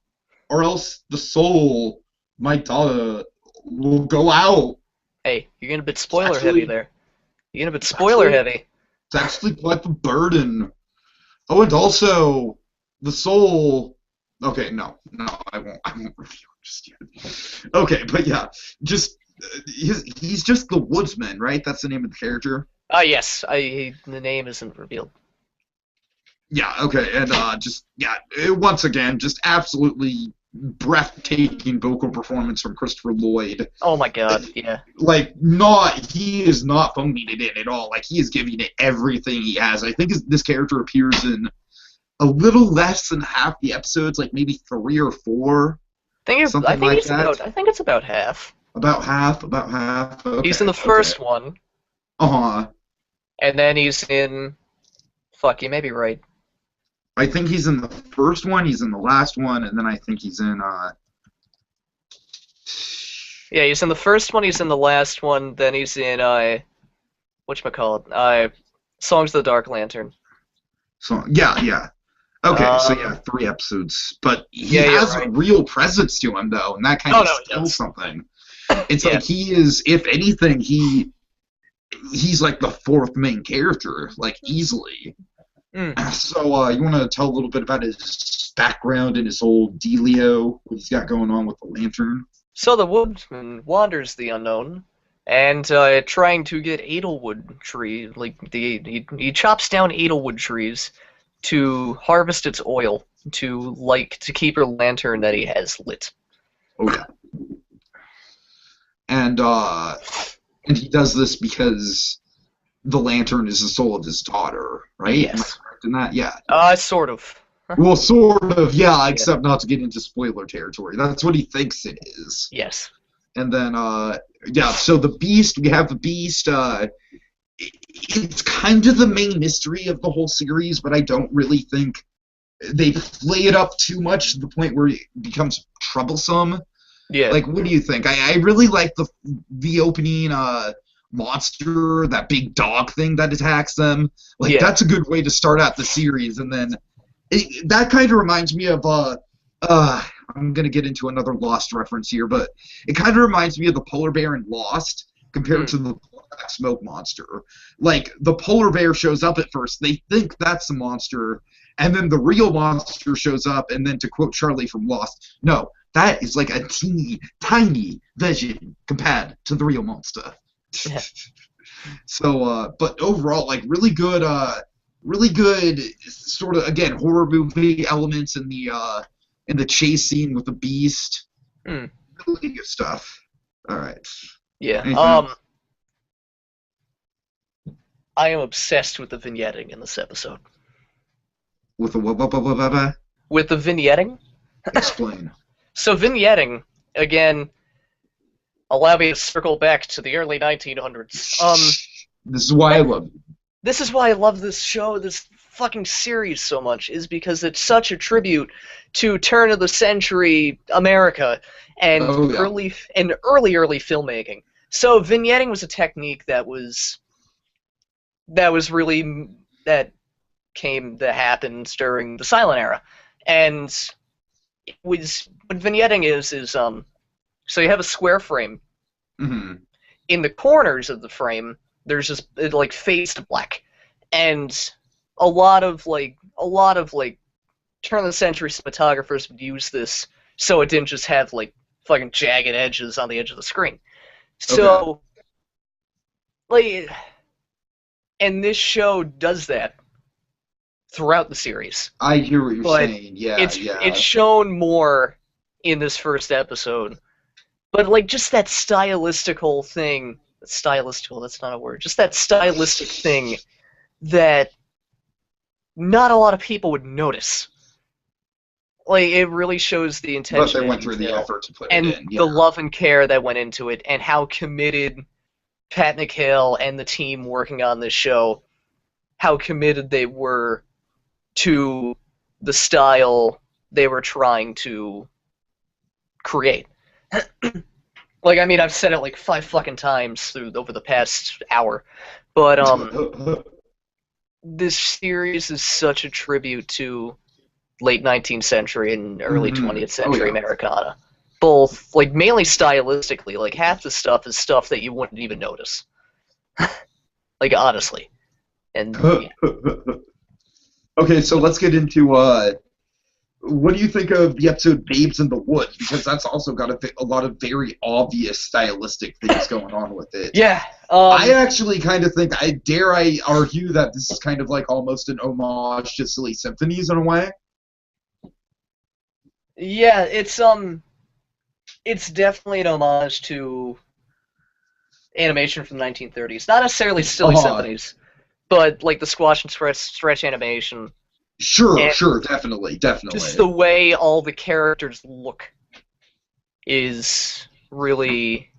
Speaker 1: or else the soul, my daughter, will go out.
Speaker 2: Hey, you're getting a bit spoiler heavy there. You're getting a bit spoiler heavy.
Speaker 1: It's actually quite the burden. Oh, and also, the soul... Okay, no, I won't review it just yet. Okay, but yeah, just... he's just the woodsman, right? That's the name of the character?
Speaker 2: Yes, the name isn't revealed.
Speaker 1: Yeah, okay, and once again, just absolutely breathtaking vocal performance from Christopher Lloyd.
Speaker 2: Oh my god, yeah.
Speaker 1: Like, he is not phoning it in at all. Like, he is giving it everything he has. I think this character appears in a little less than half the episodes, like maybe 3 or 4.
Speaker 2: I think it's about half.
Speaker 1: About half. Okay,
Speaker 2: he's in the first one.
Speaker 1: Uh-huh.
Speaker 2: And then he's in... Fuck, you may be right.
Speaker 1: I think he's in the first one, he's in the last one, and then I think he's in,
Speaker 2: Yeah, he's in the first one, he's in the last one, then he's in, whatchamacallit? Songs of the Dark Lantern.
Speaker 1: So, yeah. Okay, so yeah, 3 episodes. But he has a real presence to him, though, and that kind of steals something. It's like he is, if anything, he's like the 4th main character, like, easily. So, you want to tell a little bit about his background and his whole dealio, what he's got going on with the lantern?
Speaker 2: So the woodsman wanders the unknown, and trying to get Edelwood tree, he chops down Edelwood trees to harvest its oil to keep her lantern that he has lit.
Speaker 1: Oh yeah. And he does this because the lantern is the soul of his daughter, right?
Speaker 2: Yes.
Speaker 1: Am I correct in that? Yeah.
Speaker 2: Sort of.
Speaker 1: Well, sort of, yeah, except not to get into spoiler territory. That's what he thinks it is.
Speaker 2: Yes.
Speaker 1: And then, so the Beast, we have the Beast, it's kind of the main mystery of the whole series, but I don't really think they play it up too much to the point where it becomes troublesome.
Speaker 2: Yeah.
Speaker 1: Like, what do you think? I really like the opening, monster, that big dog thing that attacks them. Like, that's a good way to start out the series, and then that kind of reminds me of I'm gonna get into another Lost reference here, but it kind of reminds me of the polar bear in Lost compared to the black smoke monster. Like, the polar bear shows up at first, they think that's the monster, and then the real monster shows up, and then to quote Charlie from Lost, no, that is like a teeny tiny version compared to the real monster.
Speaker 2: Yeah.
Speaker 1: So, but overall, like, really good sort of, again, horror movie elements in the chase scene with the Beast. Really good stuff. All right.
Speaker 2: Yeah. I am obsessed with the vignetting in this episode.
Speaker 1: With the what?
Speaker 2: With the vignetting?
Speaker 1: Explain.
Speaker 2: So vignetting, again, allow me to circle back to the early 1900s.
Speaker 1: This is why I love it.
Speaker 2: This is why I love this show, this fucking series so much, is because it's such a tribute to turn-of-the-century America and early filmmaking. So vignetting was a technique that came to happen during the silent era, and what vignetting is so you have a square frame.
Speaker 1: Mm-hmm.
Speaker 2: In the corners of the frame, there's just it like fades to black, and a lot of turn of the century cinematographers would use this so it didn't just have like fucking jagged edges on the edge of the screen. So like, and this show does that throughout the series.
Speaker 1: I hear what you're
Speaker 2: But
Speaker 1: saying. Yeah,
Speaker 2: it's shown more in this first episode. But like just that stylistical thing, stylistical, that's not a word. Just that stylistic thing that not a lot of people would notice. Like it really shows the intention.
Speaker 1: But they went through the effort to put
Speaker 2: and
Speaker 1: it in. Yeah.
Speaker 2: the love and care that went into it, and how committed Pat McHale and the team working on this show, how committed they were to the style they were trying to create. Like, I mean, I've said it like 5 fucking times over the past hour, but this series is such a tribute to late 19th century and early 20th century Americana. Both, like, mainly stylistically. Like, half the stuff is stuff that you wouldn't even notice. Like, honestly. And yeah.
Speaker 1: Okay, so let's get into what do you think of the episode Babes in the Woods? Because that's also got a lot of very obvious stylistic things going on with it.
Speaker 2: Yeah.
Speaker 1: I actually kind of think, I argue that this is kind of like almost an homage to Silly Symphonies in a way.
Speaker 2: Yeah, it's definitely an homage to animation from the 1930s. Not necessarily Silly Symphonies, but like the squash and stretch animation.
Speaker 1: Sure, definitely.
Speaker 2: Just the way all the characters look is really,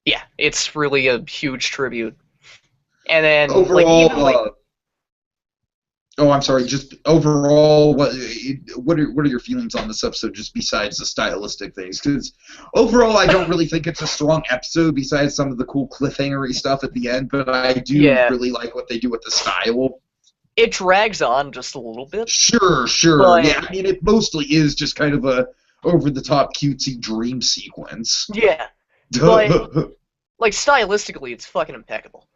Speaker 2: yeah, it's really a huge tribute. And then,
Speaker 1: overall,
Speaker 2: like, even like,
Speaker 1: I'm sorry. Just overall, what are your feelings on this episode? Just besides the stylistic things, because overall, I don't really think it's a strong episode. Besides some of the cool cliffhangery stuff at the end, but I do really like what they do with the style.
Speaker 2: It drags on just a little bit.
Speaker 1: Sure.
Speaker 2: But,
Speaker 1: yeah, I mean, it mostly is just kind of a over-the-top cutesy dream sequence.
Speaker 2: Yeah. But, like, stylistically, it's fucking impeccable.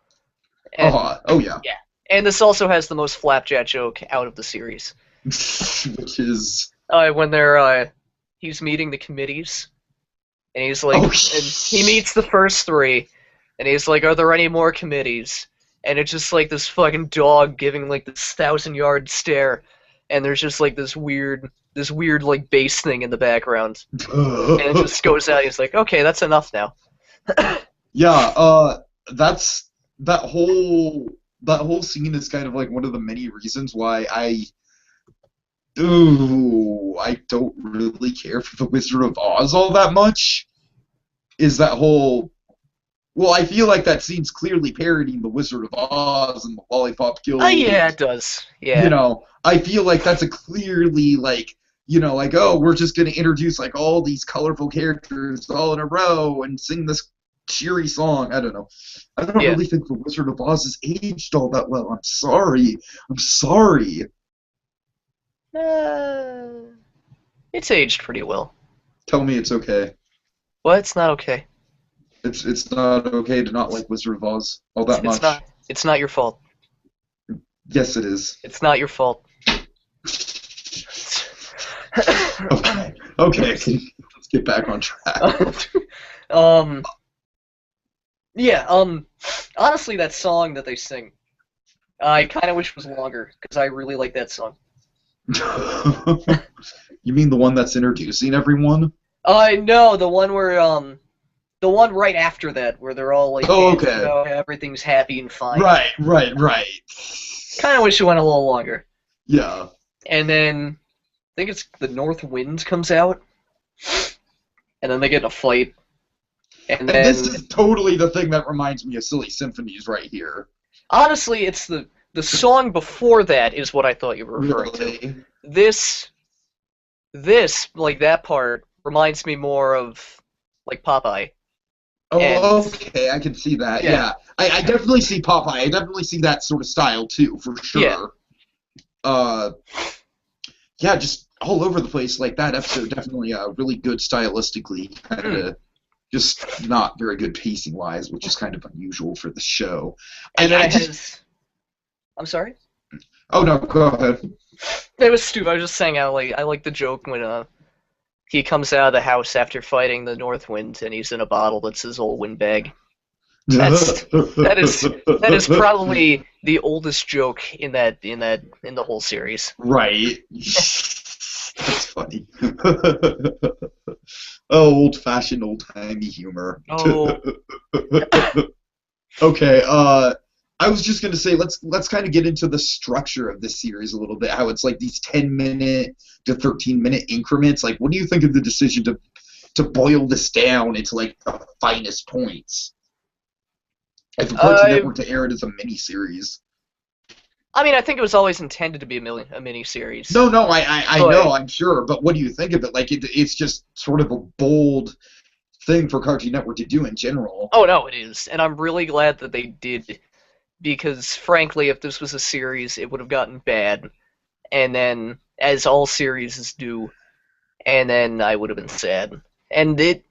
Speaker 2: And,
Speaker 1: oh, yeah.
Speaker 2: Yeah. And this also has the most flapjack joke out of the series.
Speaker 1: Which is...
Speaker 2: when they're, he's meeting the committees, and he's like, and he meets the first 3, and he's like, are there any more committees? And it's just like this fucking dog giving like this 1,000-yard stare, and there's just like this weird like bass thing in the background, and it just goes out. And he's like, okay, that's enough now.
Speaker 1: Yeah, that's that whole scene is kind of like one of the many reasons why I don't really care for the Wizard of Oz all that much. Is that whole... Well, I feel like that scene's clearly parodying the Wizard of Oz and the Lollipop Guild.
Speaker 2: Oh, yeah, it does. Yeah.
Speaker 1: You know, I feel like that's a clearly, like, you know, like, oh, we're just going to introduce, like, all these colorful characters all in a row and sing this cheery song. I don't know. I don't really think the Wizard of Oz has aged all that well. I'm sorry.
Speaker 2: It's aged pretty well.
Speaker 1: Tell me it's okay.
Speaker 2: Well, it's not okay.
Speaker 1: It's not okay to not like Wizard of Oz all that much.
Speaker 2: It's not your fault.
Speaker 1: Yes, it is.
Speaker 2: It's not your fault.
Speaker 1: Okay. Let's get back on track.
Speaker 2: Honestly, that song that they sing, I kind of wish was longer, because I really like that song.
Speaker 1: You mean the one that's introducing everyone?
Speaker 2: No, the one where, the one right after that, where they're all like, everything's happy and fine.
Speaker 1: Right.
Speaker 2: Kind of wish it went a little longer.
Speaker 1: Yeah.
Speaker 2: And then, I think it's The North Wind comes out, and then they get in a fight. And then,
Speaker 1: this is totally the thing that reminds me of Silly Symphonies right here.
Speaker 2: Honestly, it's the song before that is what I thought you were referring to. This, like that part, reminds me more of, like, Popeye.
Speaker 1: Oh, okay, I can see that, yeah. I definitely see Popeye. I definitely see that sort of style, too, for sure.
Speaker 2: Yeah.
Speaker 1: Yeah, just all over the place. Like that episode, definitely really good stylistically, kind of just not very good pacing wise, which is kind of unusual for the show.
Speaker 2: And then it has. I'm sorry.
Speaker 1: Oh no, go ahead.
Speaker 2: It was stupid. I was just saying I like the joke when he comes out of the house after fighting the North Wind and he's in a bottle that's his old windbag. That is probably the oldest joke in the whole series.
Speaker 1: Right. That's funny. Oh, old-fashioned, old-timey humor.
Speaker 2: Oh.
Speaker 1: Okay. I was just gonna say let's kind of get into the structure of this series a little bit. How it's like these 10-minute to 13-minute increments. Like, what do you think of the decision to boil this down into like the finest points? If a Cartoon Network to air it as a mini-series.
Speaker 2: I mean, I think it was always intended to be a mini-series.
Speaker 1: No, I know, I'm sure. But what do you think of it? Like, it's just sort of a bold thing for Cartoon Network to do in general.
Speaker 2: Oh, no, it is. And I'm really glad that they did. Because, frankly, if this was a series, it would have gotten bad. And then, as all series do, and then I would have been sad. And it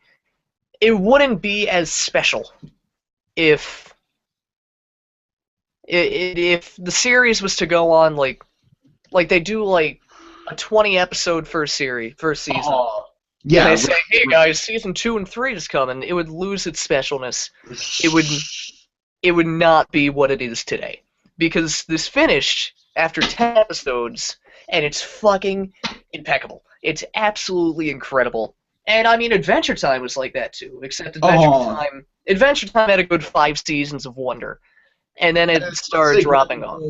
Speaker 2: wouldn't be as special if the series was to go on like they do like a 20-episode first season.
Speaker 1: Yeah.
Speaker 2: And they say, hey guys, season 2 and 3 is coming. It would lose its specialness. It would not be what it is today. Because this finished after 10 episodes, and it's fucking impeccable. It's absolutely incredible. And I mean, Adventure Time was like that too, except Adventure Time had a good 5 seasons of wonder. And then it started dropping off.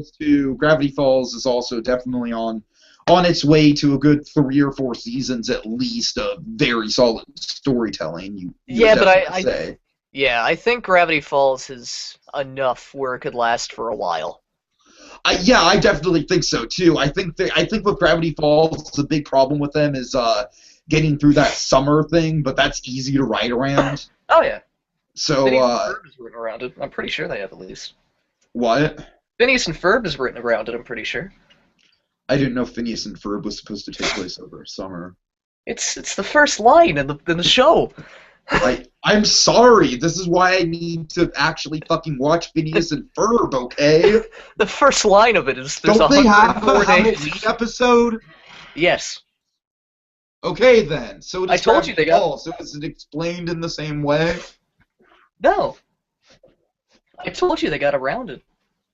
Speaker 1: Gravity Falls is also definitely on its way to a good 3 or 4 seasons at least of very solid storytelling.
Speaker 2: I think Gravity Falls is enough where it could last for a while.
Speaker 1: I definitely think so too. I think with Gravity Falls, the big problem with them is getting through that summer thing, but that's easy to write around.
Speaker 2: Oh yeah.
Speaker 1: So
Speaker 2: Phineas and Ferb is written around it. I'm pretty sure they have at least.
Speaker 1: What?
Speaker 2: Phineas and Ferb is written around it. I'm pretty sure.
Speaker 1: I didn't know Phineas and Ferb was supposed to take place over summer.
Speaker 2: It's the first line in the show.
Speaker 1: I'm sorry. This is why I need to actually fucking watch Phineas and Ferb. Okay.
Speaker 2: The first line of it is there's
Speaker 1: Don't they have a
Speaker 2: 104 days.
Speaker 1: Halloween episode?
Speaker 2: Yes.
Speaker 1: Okay then. So
Speaker 2: I told you they got.
Speaker 1: So is it explained in the same way?
Speaker 2: No. I told you they got around it.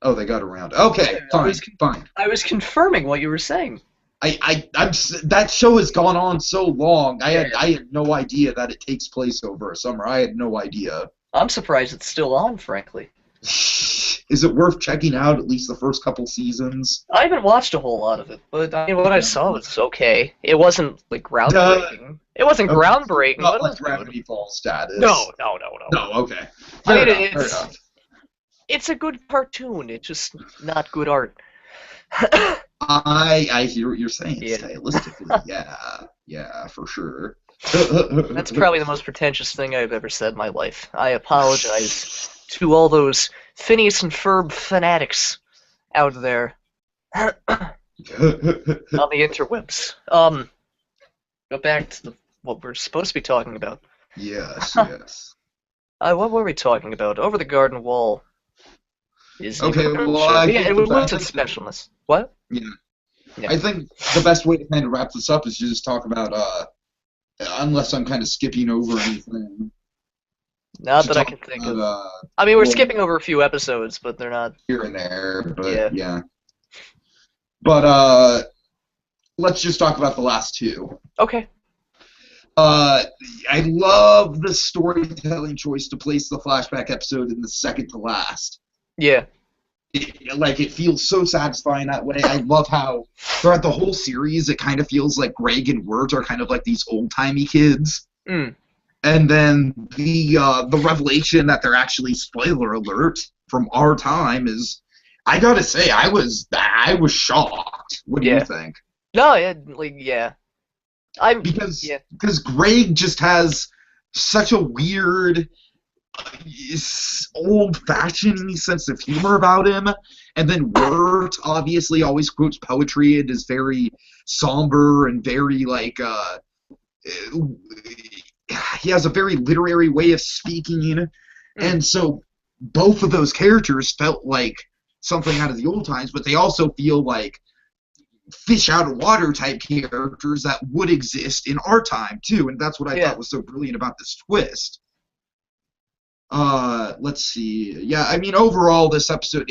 Speaker 1: Oh, they got around. Okay, fine.
Speaker 2: I was confirming what you were saying.
Speaker 1: That show has gone on so long. I had no idea that it takes place over a summer. I had no idea.
Speaker 2: I'm surprised it's still on, frankly.
Speaker 1: Is it worth checking out at least the first couple seasons?
Speaker 2: I haven't watched a whole lot of it, but I mean, what I saw was okay. It wasn't like groundbreaking. It wasn't groundbreaking.
Speaker 1: Not like Gravity Falls status.
Speaker 2: No.
Speaker 1: No, okay.
Speaker 2: Fair enough. It's a good cartoon. It's just not good art.
Speaker 1: I hear what you're saying. Yeah. Stylistically, yeah, for sure.
Speaker 2: That's probably the most pretentious thing I've ever said in my life. I apologize to all those Phineas and Ferb fanatics out there on the interwebs. Go back to what we're supposed to be talking about.
Speaker 1: Yes.
Speaker 2: What were we talking about? Over the Garden Wall.
Speaker 1: Okay, well,
Speaker 2: it would lose its specialness. What?
Speaker 1: Yeah. I think the best way to kind of wrap this up is to just talk about, unless I'm kind of skipping over anything.
Speaker 2: Not that I can think of. I mean, we're skipping over a few episodes, but they're not...
Speaker 1: Here and there, but yeah. But, let's just talk about the last 2.
Speaker 2: Okay.
Speaker 1: I love the storytelling choice to place the flashback episode in the second to last.
Speaker 2: Yeah.
Speaker 1: It feels so satisfying that way. I love how throughout the whole series it kind of feels like Greg and Wirt are kind of like these old-timey kids.
Speaker 2: Mm.
Speaker 1: And then the revelation that they're actually, spoiler alert, from our time is, I gotta say, I was shocked. What do you think?
Speaker 2: No, yeah.
Speaker 1: Because Greg just has such a weird old-fashioned sense of humor about him, and then Wirt obviously always quotes poetry and is very somber and very he has a very literary way of speaking, and so both of those characters felt like something out of the old times, but they also feel like fish out of water type characters that would exist in our time too, and that's what I thought was so brilliant about this twist. Let's see. Yeah, I mean, overall, this episode,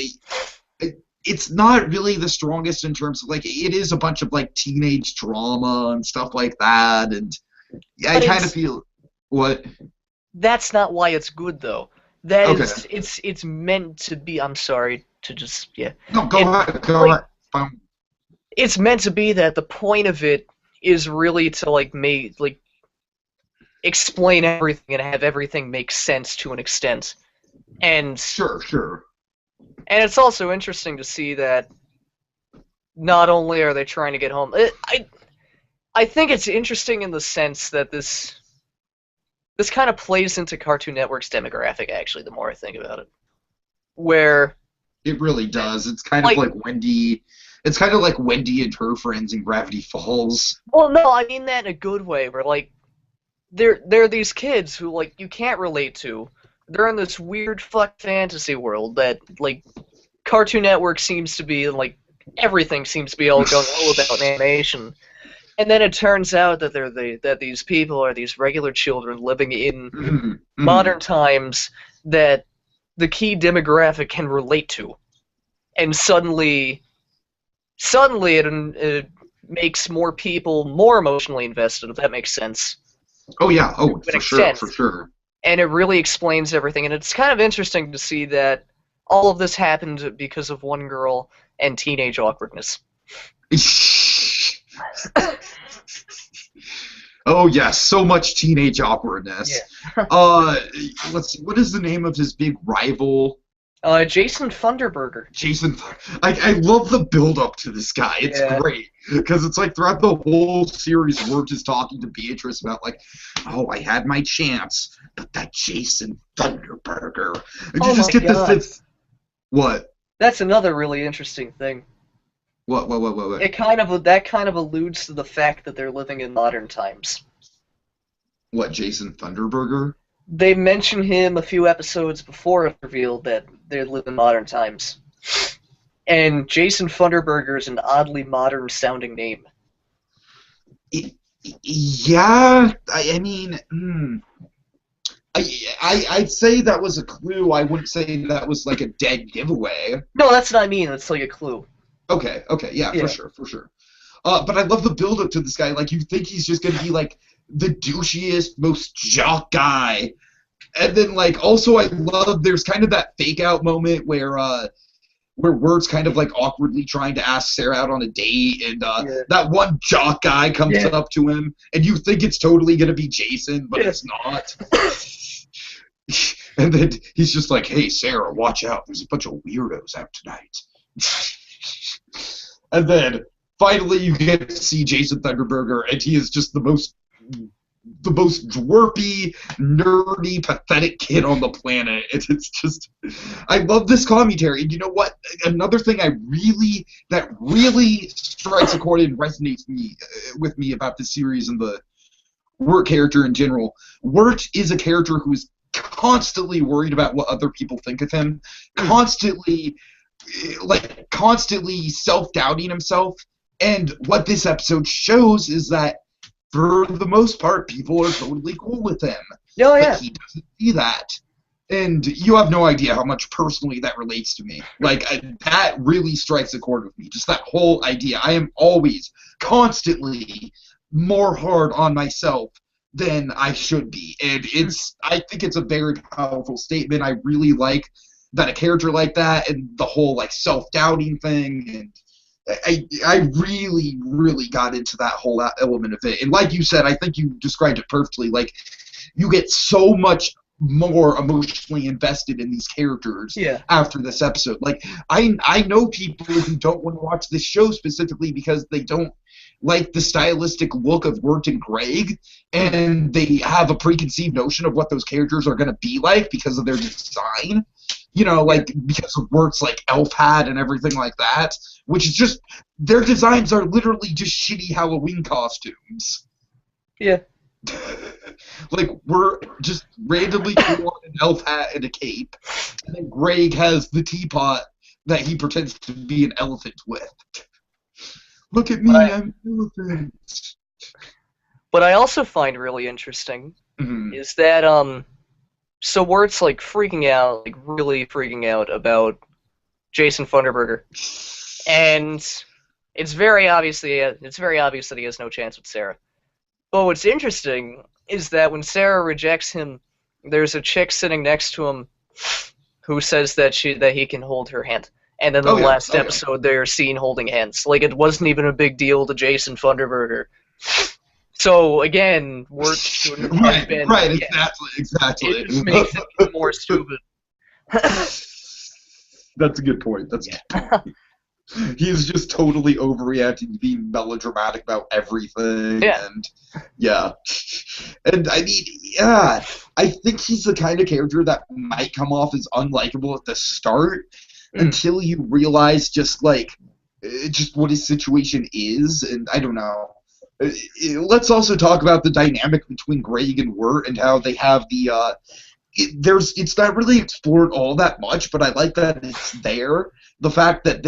Speaker 1: it's not really the strongest in terms of, like, it is a bunch of, like, teenage drama and stuff like that, and I kind of feel... What?
Speaker 2: That's not why it's good, though. That is, it's meant to be... I'm sorry to just... Yeah.
Speaker 1: No, go ahead.
Speaker 2: It's meant to be that the point of it is really to, like, explain everything and have everything make sense to an extent. And
Speaker 1: sure.
Speaker 2: And it's also interesting to see that not only are they trying to get home, I think it's interesting in the sense that this kind of plays into Cartoon Network's demographic, actually, the more I think about it. Where
Speaker 1: it really does. It's kind of like Wendy. It's kind of like Wendy and her friends in Gravity Falls.
Speaker 2: Well, no, I mean that in a good way, where, like, they're these kids who, like, you can't relate to. They're in this weird fuck fantasy world that, like, Cartoon Network seems to be, like, everything seems to be all going all about animation. And then it turns out that that these people are these regular children living in modern times that the key demographic can relate to. And suddenly it makes more people more emotionally invested, if that makes sense.
Speaker 1: Oh, yeah. Oh, for sure.
Speaker 2: And it really explains everything. And it's kind of interesting to see that all of this happened because of one girl and teenage awkwardness.
Speaker 1: Oh, yes. So much teenage awkwardness.
Speaker 2: Yeah.
Speaker 1: Let's see. What is the name of his big rival?
Speaker 2: Jason Thunderburger.
Speaker 1: I love the build-up to this guy. It's great. Because it's like throughout the whole series, Wirt is talking to Beatrice about, like, oh, I had my chance, but that Jason Thunderburger. And you just get this... What?
Speaker 2: That's another really interesting thing.
Speaker 1: What?
Speaker 2: That kind of alludes to the fact that they're living in modern times.
Speaker 1: What, Jason Thunderburger?
Speaker 2: They mention him a few episodes before it's revealed that they live in modern times. And Jason Thunderburger is an oddly modern-sounding name.
Speaker 1: Yeah, I mean, I'd say that was a clue. I wouldn't say that was like a dead giveaway.
Speaker 2: No, that's what I mean. It's like a clue.
Speaker 1: Okay, yeah, for sure. But I love the build-up to this guy. Like, you think he's just gonna be like the douchiest, most jock guy, and then like also I love there's kind of that fake out moment where Wirt's kind of like awkwardly trying to ask Sarah out on a date, and that one jock guy comes up to him, and you think it's totally gonna be Jason, but it's not. And then he's just like, "Hey, Sarah, watch out! There's a bunch of weirdos out tonight." And then finally you get to see Jason Thunderburger, and he is just the most dwarfy, nerdy, pathetic kid on the planet. It's just, I love this commentary. And you know what? Another thing that really strikes a chord and resonates with me about this series and the Wirt character in general. Wirt is a character who is constantly worried about what other people think of him, constantly self-doubting himself. And what this episode shows is that for the most part, people are totally cool with him.
Speaker 2: Oh, yeah.
Speaker 1: But he doesn't see that. And you have no idea how much personally that relates to me. Like, that really strikes a chord with me. Just that whole idea. I am always, constantly more hard on myself than I should be. And I think it's a very powerful statement. I really like that a character like that and the whole, like, self-doubting thing, and I really, really got into that whole element of it. And like you said, I think you described it perfectly. Like, you get so much more emotionally invested in these characters after this episode. Like, I know people who don't want to watch this show specifically because they don't like the stylistic look of Wirt and Greg, and they have a preconceived notion of what those characters are going to be like because of their design. You know, like, because of Wirt's, like, elf hat and everything like that, which is just, their designs are literally just shitty Halloween costumes.
Speaker 2: Yeah.
Speaker 1: Like, we're just randomly threw on an elf hat and a cape, and then Greg has the teapot that he pretends to be an elephant with. Look at me, I'm an elephant.
Speaker 2: What I also find really interesting is that, so Wirt's, like, freaking out, like, really freaking out about Jason Funderburger. And it's very obvious that he has no chance with Sarah. But what's interesting is that when Sarah rejects him, there's a chick sitting next to him who says that he can hold her hand. And then in the last episode, they're seen holding hands. Like, it wasn't even a big deal to Jason Funderburger. So, again, Wirt shouldn't have been...
Speaker 1: Right, exactly.
Speaker 2: It just makes it even more stupid.
Speaker 1: That's a good point. He's just totally overreacting, being melodramatic about everything.
Speaker 2: Yeah.
Speaker 1: And I mean, yeah, I think he's the kind of character that might come off as unlikable at the start until you realize just what his situation is, and I don't know. Let's also talk about the dynamic between Greg and Wirt and how they have the it's not really explored all that much, but I like that it's there. The fact that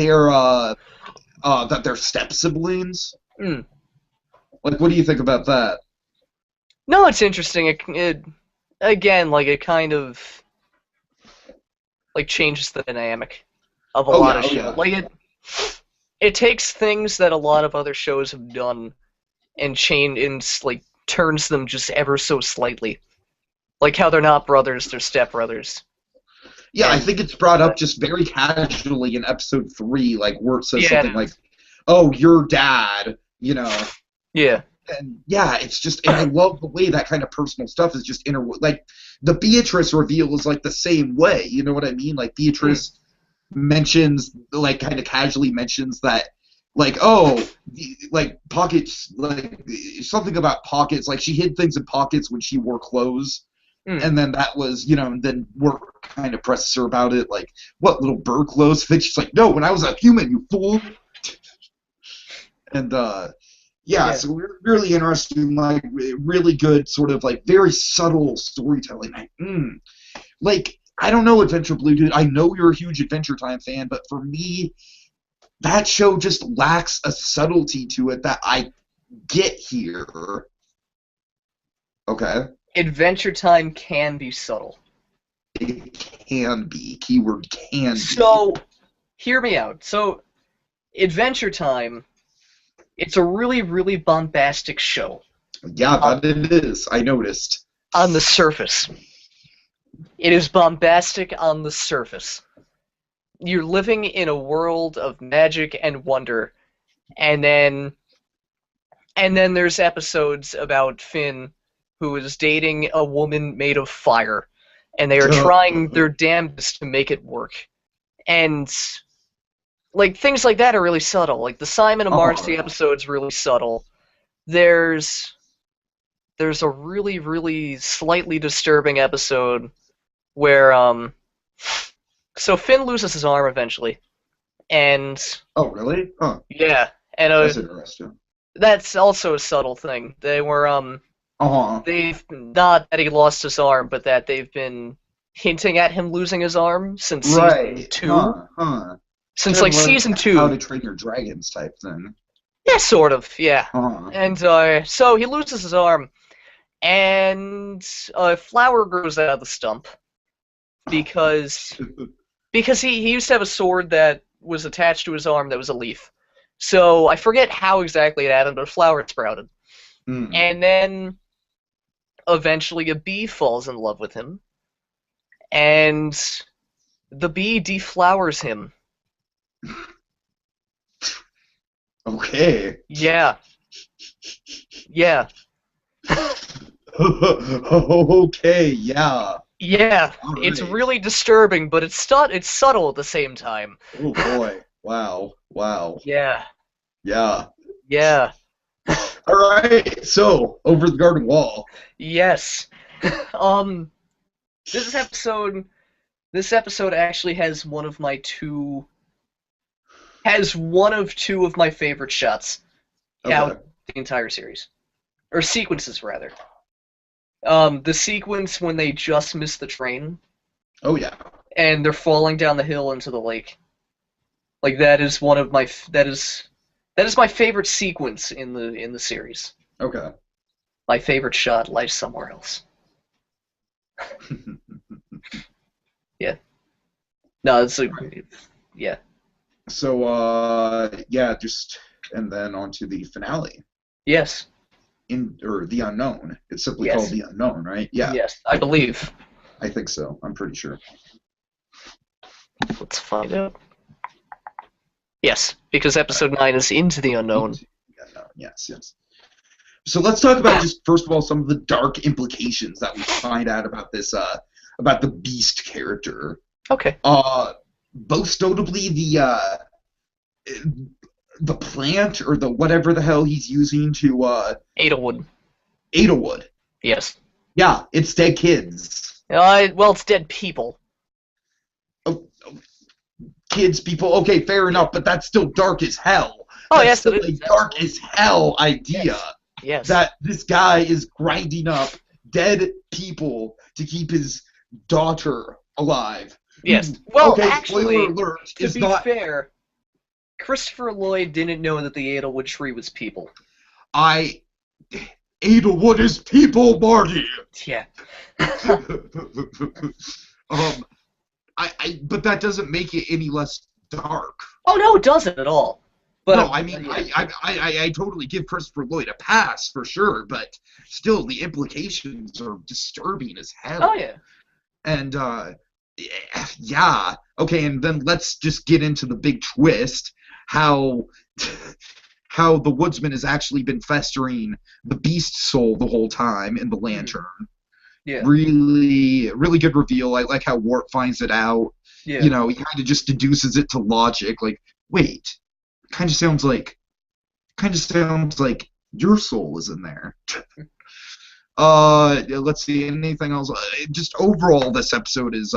Speaker 1: they're step siblings. Like, what do you think about that?
Speaker 2: No, it's interesting. It again, like, it kind of like changes the dynamic of a lot of shows. Yeah. Like, it takes things that a lot of other shows have done and like turns them just ever so slightly. Like how they're not brothers, they're stepbrothers.
Speaker 1: Yeah, I think it's brought up just very casually in episode 3, like Wirt says something like, "Oh, your dad," you know.
Speaker 2: Yeah.
Speaker 1: And yeah, it's just, and I love the way that kind of personal stuff is just like the Beatrice reveal is like the same way. You know what I mean? Like Beatrice mentions, like, kind of casually mentions that, like, oh, like pockets, like something about pockets. Like she hid things in pockets when she wore clothes. And then that was, you know, and then Wirt kind of presses her about it, like, what, little bird clothes fit? She's like, no, when I was a human, you fool. And, so we're really interested in, like, really good sort of, like, very subtle storytelling. Like, I don't know, Adventure Blue Dude. I know you're a huge Adventure Time fan, but for me, that show just lacks a subtlety to it that I get here. Okay.
Speaker 2: Adventure Time can be subtle.
Speaker 1: It can be. Keyword can be.
Speaker 2: So, hear me out. So, Adventure Time, it's a really, really bombastic show.
Speaker 1: Yeah, that it is. I noticed.
Speaker 2: On the surface. It is bombastic on the surface. You're living in a world of magic and wonder, and then there's episodes about Finn, who is dating a woman made of fire, and they are trying their damnedest to make it work. And, like, things like that are really subtle. Like, the Simon and Marcy episode's really subtle. There's a really, really slightly disturbing episode where, so Finn loses his arm eventually, and...
Speaker 1: Oh, really? Huh.
Speaker 2: Yeah. And,
Speaker 1: that's interesting.
Speaker 2: That's also a subtle thing. They were, they've, not that he lost his arm, but that they've been hinting at him losing his arm since season 2. Since, like, season 2.
Speaker 1: How to Train Your Dragons type thing.
Speaker 2: Yeah, sort of, yeah. And, so he loses his arm, and a flower grows out of the stump, because he used to have a sword that was attached to his arm that was a leaf. So, I forget how exactly it happened, but a flower sprouted. And then, eventually, a bee falls in love with him, and the bee deflowers him.
Speaker 1: Okay.
Speaker 2: Yeah. Yeah.
Speaker 1: Okay, yeah.
Speaker 2: Yeah,
Speaker 1: right.
Speaker 2: It's really disturbing, but it's subtle at the same time.
Speaker 1: Oh boy. Wow.
Speaker 2: Yeah.
Speaker 1: Yeah.
Speaker 2: Yeah.
Speaker 1: All right, so over the garden wall.
Speaker 2: Yes. This episode actually has one of two of my favorite shots out
Speaker 1: Okay.
Speaker 2: of the entire series. Or sequences, rather. The sequence when they just miss the train
Speaker 1: Oh yeah.
Speaker 2: and they're falling down the hill into the lake. Like that is one of my that is my favorite sequence in the series.
Speaker 1: Okay.
Speaker 2: My favorite shot lies somewhere else. Yeah. No, yeah.
Speaker 1: So yeah, just and then on to the finale.
Speaker 2: Yes.
Speaker 1: Or the unknown. It's simply
Speaker 2: Yes.
Speaker 1: called the unknown, right? Yeah.
Speaker 2: Yes, I believe.
Speaker 1: I think so. I'm pretty sure.
Speaker 2: Let's find out. Yes, because episode 9 is Into the Unknown.
Speaker 1: Yes, yes. So let's talk about just first of all some of the dark implications that we find out about this about the Beast character.
Speaker 2: Okay.
Speaker 1: Most notably the plant or the whatever the hell he's using to
Speaker 2: Adlewood.
Speaker 1: Adlewood.
Speaker 2: Yes.
Speaker 1: Yeah, it's dead kids.
Speaker 2: Well, it's dead people.
Speaker 1: Kids, people. Okay, fair enough, but that's still dark as hell.
Speaker 2: Oh,
Speaker 1: That's
Speaker 2: yes,
Speaker 1: still
Speaker 2: it
Speaker 1: a
Speaker 2: is.
Speaker 1: dark as hell idea.
Speaker 2: Yes.
Speaker 1: That this guy is grinding up dead people to keep his daughter alive.
Speaker 2: Yes. Well,
Speaker 1: okay,
Speaker 2: actually,
Speaker 1: spoiler alert,
Speaker 2: to
Speaker 1: is
Speaker 2: be
Speaker 1: not.
Speaker 2: fair, Christopher Lloyd didn't know that the Adlewood tree was people.
Speaker 1: Adlewood is people, Marty.
Speaker 2: Yeah.
Speaker 1: But that doesn't make it any less dark.
Speaker 2: Oh no, it doesn't at all. But
Speaker 1: no, I mean, yeah. I totally give Christopher Lloyd a pass for sure, but still, the implications are disturbing as hell.
Speaker 2: Oh yeah.
Speaker 1: And yeah, okay, and then let's just get into the big twist: how the woodsman has actually been festering the beast soul the whole time in the lantern.
Speaker 2: Yeah.
Speaker 1: Really, really good reveal. I like how Wart finds it out.
Speaker 2: Yeah.
Speaker 1: You know, he kind of just deduces it to logic. Like, wait, kind of sounds like your soul is in there. Let's see, anything else? Just overall, this episode is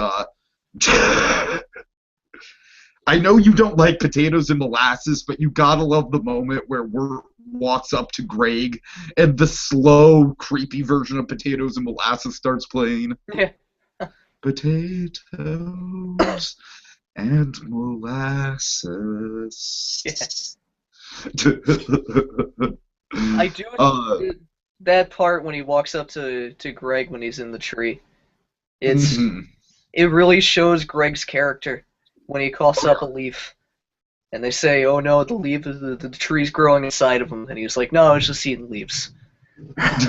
Speaker 1: I know you don't like potatoes and molasses, but you gotta love the moment where Wirt walks up to Greg and the slow, creepy version of potatoes and molasses starts playing.
Speaker 2: Yeah.
Speaker 1: Potatoes and molasses.
Speaker 2: Yes. I do that part when he walks up to Greg when he's in the tree. It really shows Greg's character when he coughs up a leaf. And they say, oh no, the leaf is the tree's growing inside of him. And he's like, no, I was just eating leaves. There's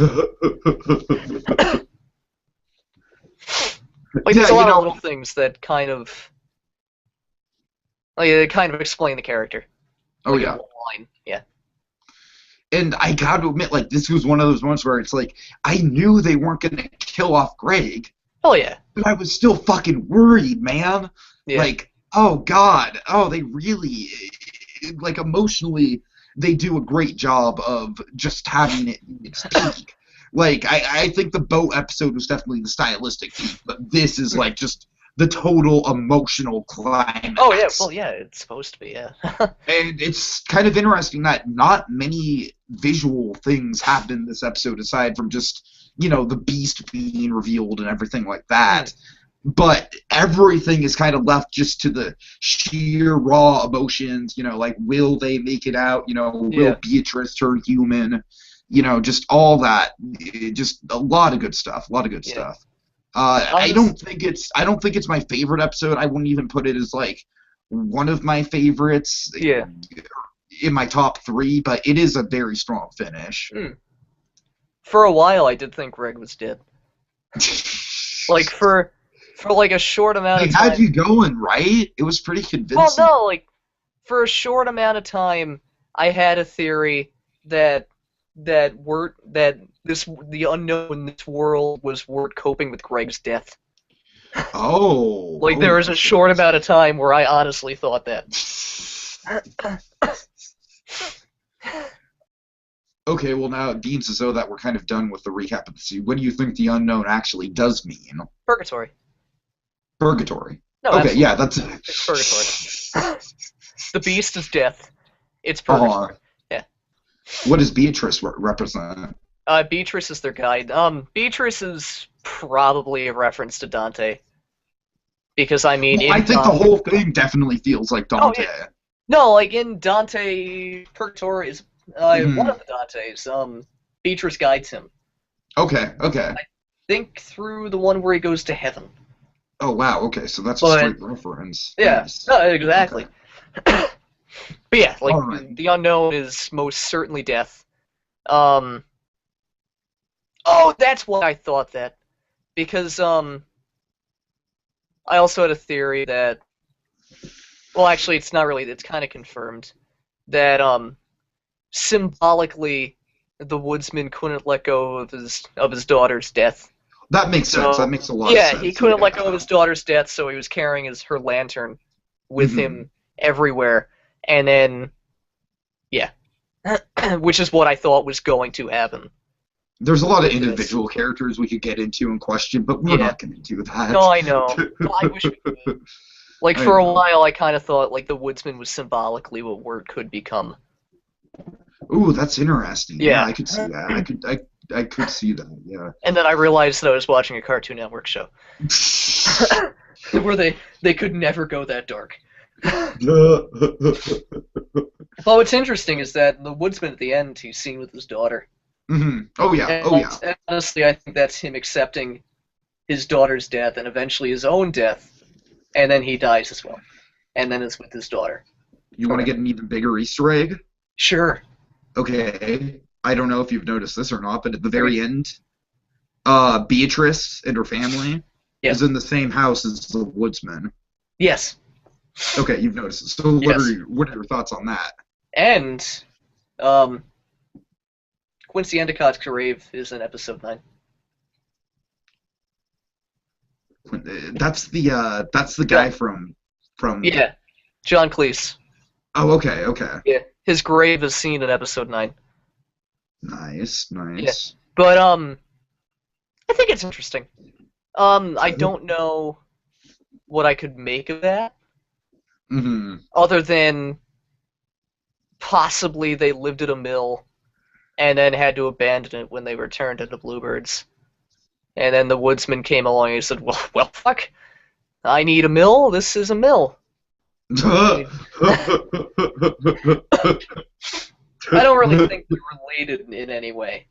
Speaker 2: a lot of little things that kind of explain the character.
Speaker 1: Oh yeah.
Speaker 2: Line. Yeah.
Speaker 1: And I gotta admit, like, this was one of those moments where it's like, I knew they weren't gonna kill off Greg.
Speaker 2: Oh yeah.
Speaker 1: But I was still fucking worried, man.
Speaker 2: Yeah.
Speaker 1: Like, oh god, they really, like, emotionally, they do a great job of just having it in its peak. Like, I think the boat episode was definitely the stylistic peak, but this is like just the total emotional climax.
Speaker 2: Oh yeah, well yeah, it's supposed to be, yeah.
Speaker 1: And it's kind of interesting that not many visual things happen in this episode aside from just, you know, the beast being revealed and everything like that. But everything is kind of left just to the sheer raw emotions, you know, like, will they make it out? You know, will Beatrice turn human? You know, just all that. Just a lot of good stuff. Stuff. I don't think it's my favorite episode. I wouldn't even put it as like one of my favorites.
Speaker 2: Yeah.
Speaker 1: In my top 3, but it is a very strong finish.
Speaker 2: For a while, I did think Greg was dead. Like for like a short amount of time.
Speaker 1: It had you going, right? It was pretty convincing.
Speaker 2: Well, no, like for a short amount of time, I had a theory that the unknown in this world was Wirt coping with Greg's death.
Speaker 1: Oh.
Speaker 2: Like there was a short amount of time where I honestly thought that.
Speaker 1: Okay, well now it seems as though that we're kind of done with the recap of the series. What do you think the unknown actually does mean?
Speaker 2: Purgatory.
Speaker 1: Purgatory.
Speaker 2: No,
Speaker 1: Okay,
Speaker 2: absolutely.
Speaker 1: yeah, that's
Speaker 2: It's purgatory. The beast is death. It's
Speaker 1: uh,
Speaker 2: purgatory. Yeah.
Speaker 1: what does Beatrice represent?
Speaker 2: Beatrice is their guide. Beatrice is probably a reference to Dante. Because, I mean,
Speaker 1: Well, I
Speaker 2: in
Speaker 1: think the
Speaker 2: Dante...
Speaker 1: whole thing definitely feels like
Speaker 2: Oh,
Speaker 1: Dante.
Speaker 2: yeah. No, like, in Dante, Purgatory is one
Speaker 1: Mhm.
Speaker 2: of the Dantes. Beatrice guides him.
Speaker 1: Okay, okay.
Speaker 2: I think through the one where he goes to heaven.
Speaker 1: Oh wow, okay, so that's a
Speaker 2: But,
Speaker 1: straight reference.
Speaker 2: yeah.
Speaker 1: Nice.
Speaker 2: No,
Speaker 1: Okay.
Speaker 2: exactly. But yeah, like,
Speaker 1: All right.
Speaker 2: the unknown is most certainly death. Um... Oh, that's why I thought that. Because, I also had a theory that... Well, actually, it's not really... It's kind of confirmed. That, symbolically, the woodsman couldn't let go of his daughter's death.
Speaker 1: That makes sense. That
Speaker 2: So,
Speaker 1: makes a lot of
Speaker 2: yeah, he
Speaker 1: sense.
Speaker 2: couldn't let go of
Speaker 1: Yeah.
Speaker 2: his daughter's death, so he was carrying her lantern with
Speaker 1: hmm
Speaker 2: him everywhere. And then, yeah. Which is what I thought was going to happen
Speaker 1: There's a lot of
Speaker 2: with this.
Speaker 1: individual characters we could get into and question, but we're
Speaker 2: Yeah.
Speaker 1: not going to do that.
Speaker 2: No, I know. Well, I wish we could. Like,
Speaker 1: I
Speaker 2: for a
Speaker 1: know.
Speaker 2: while, I kind of thought, like, the woodsman was symbolically what Word could become.
Speaker 1: Ooh, that's interesting. Yeah,
Speaker 2: Yeah.
Speaker 1: I could see that. I could see that. Yeah.
Speaker 2: And then I realized that I was watching a Cartoon Network show. Where they could never go that dark. Well, what's interesting is that the woodsman at the end, he's seen with his daughter.
Speaker 1: Oh yeah. Oh yeah.
Speaker 2: And honestly, I think that's him accepting his daughter's death and eventually his own death, and then he dies as well. And then it's with his daughter.
Speaker 1: You want to get an even bigger Easter egg?
Speaker 2: Sure.
Speaker 1: Okay. I don't know if you've noticed this or not, but at the very end, Beatrice and her family
Speaker 2: Yes.
Speaker 1: is in the same house as the woodsman.
Speaker 2: Yes.
Speaker 1: Okay, you've noticed it. So
Speaker 2: Yes.
Speaker 1: what are your thoughts on that?
Speaker 2: And Quincy Endicott's grave is in episode 9.
Speaker 1: That's the guy from
Speaker 2: Yeah. John Cleese.
Speaker 1: Oh, okay, okay.
Speaker 2: Yeah. His grave is seen in episode 9.
Speaker 1: Nice, nice.
Speaker 2: Yeah. But I think it's interesting. I don't know what I could make of that. Other than possibly they lived at a mill and then had to abandon it when they were turned into bluebirds. And then the woodsman came along and he said, well, fuck. I need a mill. This is a mill. I don't really think they're related in any way.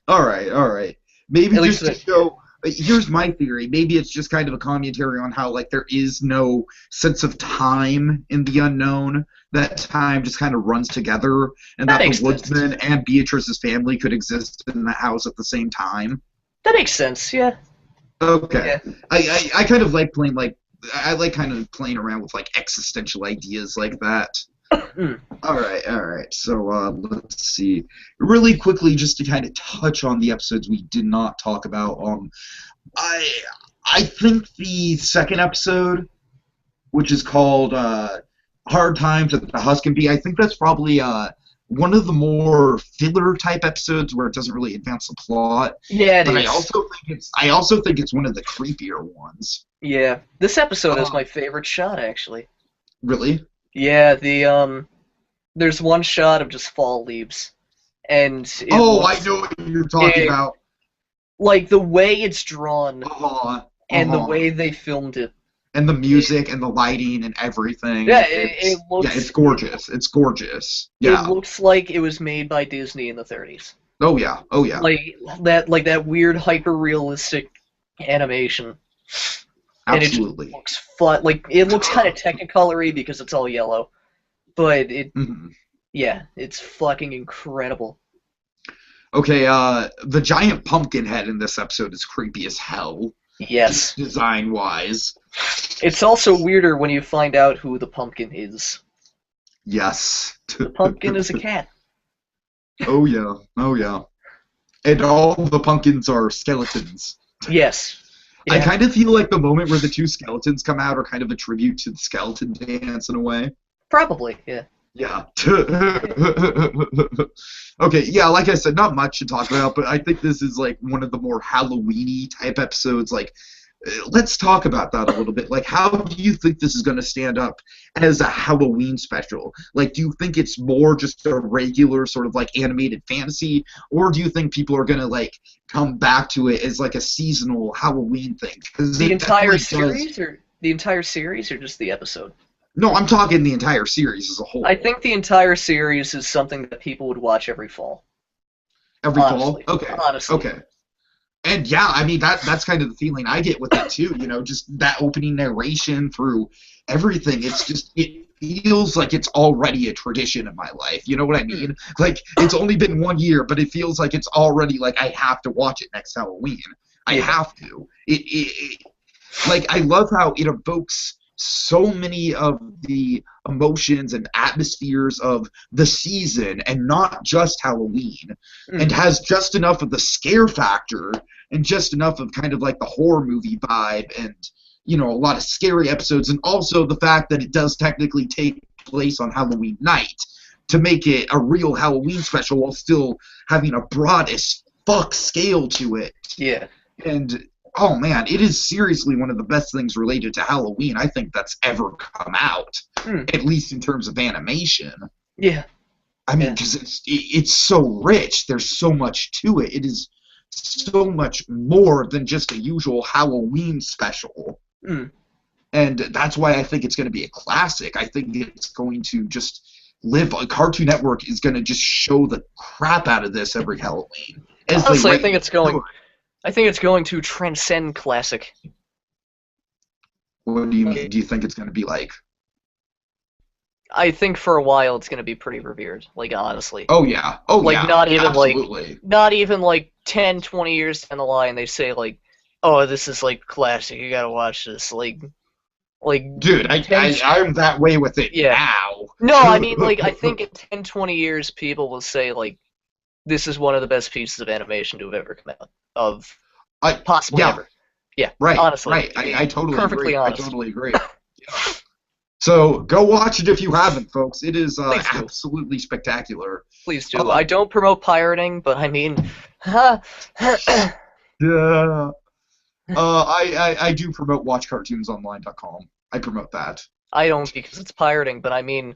Speaker 1: All right. Maybe
Speaker 2: At
Speaker 1: just
Speaker 2: least
Speaker 1: to show. Here's my theory. Maybe it's just kind of a commentary on how like there is no sense of time in the unknown. That time just kind of runs together, and
Speaker 2: That
Speaker 1: that
Speaker 2: makes
Speaker 1: the woodsman and Beatrice's family could exist in the house at the same time.
Speaker 2: That makes sense, yeah.
Speaker 1: Okay.
Speaker 2: Yeah.
Speaker 1: I kind of like playing I like kind of playing around with like existential ideas like that. All right. So let's see. Really quickly, just to kind of touch on the episodes we did not talk about. I think the second episode, which is called "Hard Times at the Huskin Bee," I think that's probably one of the more filler type episodes where it doesn't really advance the plot.
Speaker 2: Yeah, it
Speaker 1: but
Speaker 2: is.
Speaker 1: I also think it's one of the creepier ones.
Speaker 2: Yeah. This episode is my favorite shot, actually.
Speaker 1: Really?
Speaker 2: Yeah, there's one shot of just fall leaves. And
Speaker 1: I know what you're talking about.
Speaker 2: Like, the way it's drawn and the
Speaker 1: Uh-huh.
Speaker 2: way they filmed it.
Speaker 1: And the music and the lighting and everything.
Speaker 2: Yeah, it looks...
Speaker 1: Yeah, it's gorgeous. It's gorgeous. Yeah.
Speaker 2: It looks like it was made by Disney in the 30s.
Speaker 1: Oh, yeah.
Speaker 2: Like that weird hyper-realistic animation.
Speaker 1: Absolutely.
Speaker 2: And it looks fun. Like, it looks kind of Technicolor-y because it's all yellow. But yeah, it's fucking incredible.
Speaker 1: Okay, the giant pumpkin head in this episode is creepy as hell.
Speaker 2: Yes.
Speaker 1: Design-wise.
Speaker 2: It's also weirder when you find out who the pumpkin is.
Speaker 1: Yes.
Speaker 2: The pumpkin is a cat.
Speaker 1: Oh, yeah. And all the pumpkins are skeletons.
Speaker 2: Yes. Yeah.
Speaker 1: I kind of feel like the moment where the two skeletons come out are kind of a tribute to the skeleton dance in a way.
Speaker 2: Probably, yeah.
Speaker 1: Yeah. Okay, yeah, like I said, not much to talk about, but I think this is like one of the more Halloween-y type episodes. Like, let's talk about that a little bit. Like, how do you think this is going to stand up as a Halloween special? Like, do you think it's more just a regular sort of like animated fantasy, or do you think people are going to like come back to it as like a seasonal Halloween thing? Because
Speaker 2: The
Speaker 1: it
Speaker 2: entire
Speaker 1: definitely does.
Speaker 2: series, or the entire series, or just the episode?
Speaker 1: No, I'm talking the entire series as a
Speaker 2: I
Speaker 1: whole.
Speaker 2: think the entire series is something that people would watch every fall.
Speaker 1: Every fall?
Speaker 2: Honestly,
Speaker 1: Okay.
Speaker 2: honestly,
Speaker 1: Okay. And yeah, I mean that's kind of the feeling I get with it too, just that opening narration through everything. It's just it feels like it's already a tradition in my life. You know what I
Speaker 2: Hmm.
Speaker 1: mean? Like it's only been 1 year, but it feels like it's already like I have to watch it next Halloween. I
Speaker 2: Yeah.
Speaker 1: have to. Like I love how it evokes so many of the emotions and atmospheres of the season and not just Halloween, and
Speaker 2: Hmm.
Speaker 1: has just enough of the scare factor and just enough of kind of like the horror movie vibe and a lot of scary episodes, and also the fact that it does technically take place on Halloween night to make it a real Halloween special while still having a broad as fuck scale to it.
Speaker 2: Yeah.
Speaker 1: And oh man, it is seriously one of the best things related to Halloween I think that's ever come out,
Speaker 2: Hmm.
Speaker 1: at least in terms of animation.
Speaker 2: Yeah.
Speaker 1: I mean,
Speaker 2: Yeah.
Speaker 1: because it's so rich. There's so much to it. It is so much more than just a usual Halloween special,
Speaker 2: Hmm.
Speaker 1: and that's why I think it's going to be a classic. I think it's going to just live. Cartoon Network is going to just show the crap out of this every Halloween, as they
Speaker 2: Honestly, I think
Speaker 1: rightly
Speaker 2: it's going.
Speaker 1: should.
Speaker 2: I think it's going to transcend classic.
Speaker 1: What do you mean?
Speaker 2: Like,
Speaker 1: Do you think it's going to be like?
Speaker 2: I think for a while it's going to be pretty revered. Like honestly,
Speaker 1: Oh
Speaker 2: like
Speaker 1: yeah, absolutely.
Speaker 2: not even like 10, 20 years down the line, they say like, "Oh, this is like classic. You gotta watch this." Like
Speaker 1: Dude,
Speaker 2: 10.
Speaker 1: I'm that way with it
Speaker 2: Yeah.
Speaker 1: now.
Speaker 2: No, I mean like I think in 10, 20 years, people will say like, "This is one of the best pieces of animation to have ever come out of possibly
Speaker 1: Yeah,
Speaker 2: ever." Yeah,
Speaker 1: right,
Speaker 2: honestly,
Speaker 1: right. I totally
Speaker 2: perfectly
Speaker 1: agree. I
Speaker 2: honest.
Speaker 1: totally agree. Yeah. So go watch it if you haven't, folks. It is
Speaker 2: Please do.
Speaker 1: absolutely spectacular.
Speaker 2: Please do.
Speaker 1: Uh,
Speaker 2: I don't promote pirating, but I mean, huh,
Speaker 1: yeah. I do promote watchcartoonsonline.com. I promote that.
Speaker 2: I don't because it's pirating. But I mean,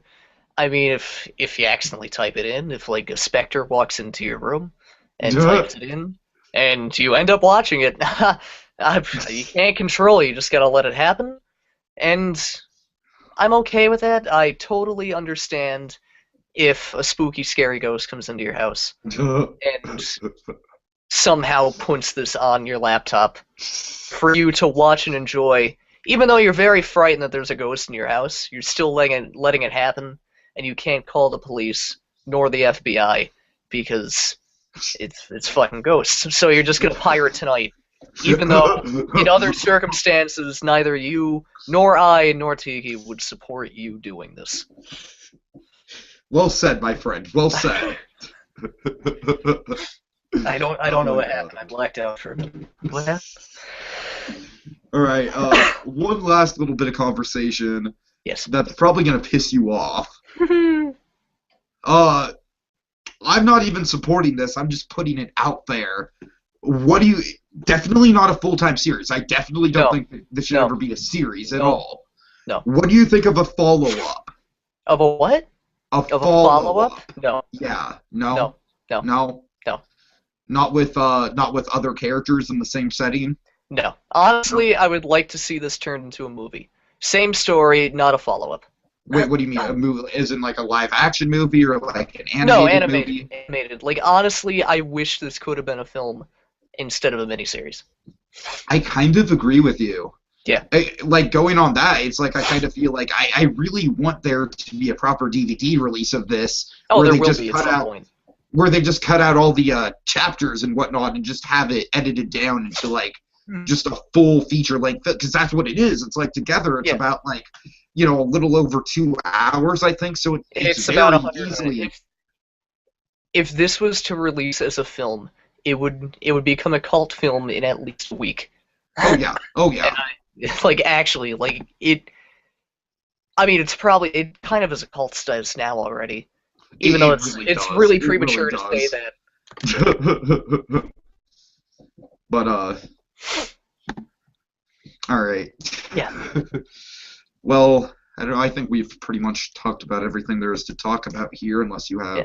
Speaker 2: if you accidentally type it in, if like a specter walks into your room and types it in, and you end up watching it, you can't control it. You just gotta let it happen. And I'm okay with that. I totally understand if a spooky, scary ghost comes into your house and somehow puts this on your laptop for you to watch and enjoy. Even though you're very frightened that there's a ghost in your house, you're still letting it happen, and you can't call the police nor the FBI because it's fucking ghosts. So you're just gonna pirate tonight, even though in other circumstances neither you nor I nor Tiki would support you doing this.
Speaker 1: Well said, my friend. Well said.
Speaker 2: I don't know
Speaker 1: Oh
Speaker 2: what happened. I
Speaker 1: god.
Speaker 2: blacked out for a minute. What happened?
Speaker 1: All right. One last little bit of conversation
Speaker 2: Yes.
Speaker 1: that's probably gonna piss you off. Uh, I'm not even supporting this. I'm just putting it out there. What do you? Definitely not a full-time series. I definitely don't
Speaker 2: No.
Speaker 1: think that this should
Speaker 2: No.
Speaker 1: ever be a series at
Speaker 2: No.
Speaker 1: all.
Speaker 2: No.
Speaker 1: What do you think of a follow-up?
Speaker 2: Of a what?
Speaker 1: A
Speaker 2: Of a follow-up?
Speaker 1: follow-up.
Speaker 2: No.
Speaker 1: Yeah.
Speaker 2: No.
Speaker 1: No.
Speaker 2: No.
Speaker 1: No.
Speaker 2: No.
Speaker 1: Not with other characters in the same setting.
Speaker 2: No.
Speaker 1: No.
Speaker 2: Honestly, I would like to see this turned into a movie. Same story, not a follow-up.
Speaker 1: Wait, what do you mean? A movie? Is in like a live-action movie or like an
Speaker 2: No,
Speaker 1: animated
Speaker 2: animated.
Speaker 1: movie?
Speaker 2: Animated. Like, honestly, I wish this could have been a film instead of a miniseries.
Speaker 1: I kind of agree with you.
Speaker 2: Yeah.
Speaker 1: Like going on that, it's like I kind of feel like I really want there to be a proper DVD release of this
Speaker 2: Oh,
Speaker 1: where
Speaker 2: there
Speaker 1: they
Speaker 2: will
Speaker 1: just
Speaker 2: be at
Speaker 1: cut
Speaker 2: some
Speaker 1: out
Speaker 2: point.
Speaker 1: where they just cut out all the chapters and whatnot and just have it edited down into like just a full feature length, because that's what it is. It's like together it's
Speaker 2: Yeah.
Speaker 1: about like a little over 2 hours, I think. So it's
Speaker 2: It's about
Speaker 1: very
Speaker 2: 100 minutes.
Speaker 1: easily.
Speaker 2: If this was to release as a film, it would become a cult film in at least a week.
Speaker 1: Oh yeah, oh yeah.
Speaker 2: Like actually, like I mean, it kind of is a cult status now already. Even
Speaker 1: It
Speaker 2: though
Speaker 1: really
Speaker 2: it's
Speaker 1: does.
Speaker 2: really
Speaker 1: It really
Speaker 2: premature to say
Speaker 1: does.
Speaker 2: that.
Speaker 1: But all right.
Speaker 2: Yeah.
Speaker 1: Well, I don't know. I think we've pretty much talked about everything there is to talk about here, unless you have
Speaker 2: Yeah.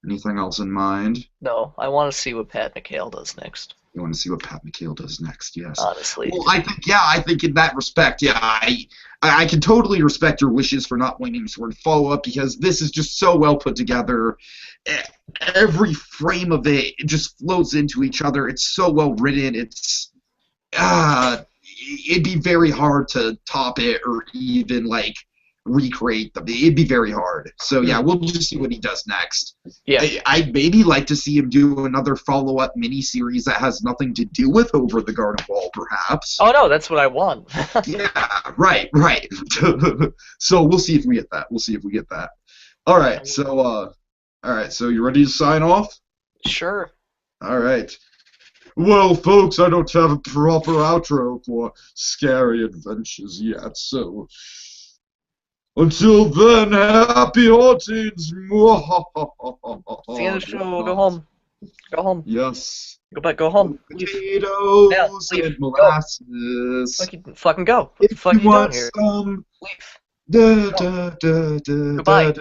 Speaker 1: anything else in mind.
Speaker 2: No, I want to see what Pat McHale does next.
Speaker 1: You want to see what Pat McHale does next? Yes.
Speaker 2: Honestly.
Speaker 1: Well, I think in that respect, yeah, I can totally respect your wishes for not wanting to sort of follow up because this is just so well put together. Every frame of it just flows into each other. It's so well written. It'd be very hard to top it or even like recreate them. It'd be very hard. So yeah, we'll just see what he does next.
Speaker 2: Yeah.
Speaker 1: I'd maybe like to see him do another follow-up miniseries that has nothing to do with Over the Garden Wall, perhaps.
Speaker 2: Oh no, that's what I want.
Speaker 1: Yeah, right. So we'll see if we get that. All right. So you ready to sign off?
Speaker 2: Sure.
Speaker 1: All right. Well, folks, I don't have a proper outro for Scary Adventures yet, so until then, happy hauntings!
Speaker 2: It's the end of the show. Go home. Go home.
Speaker 1: Yes.
Speaker 2: Go home. Leave.
Speaker 1: Potatoes
Speaker 2: Yeah, leave.
Speaker 1: and molasses.
Speaker 2: Fucking go. What the fuck are you doing here?
Speaker 1: Some
Speaker 2: Leave. Goodbye.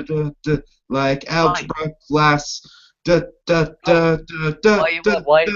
Speaker 1: like algebra class.
Speaker 2: Why?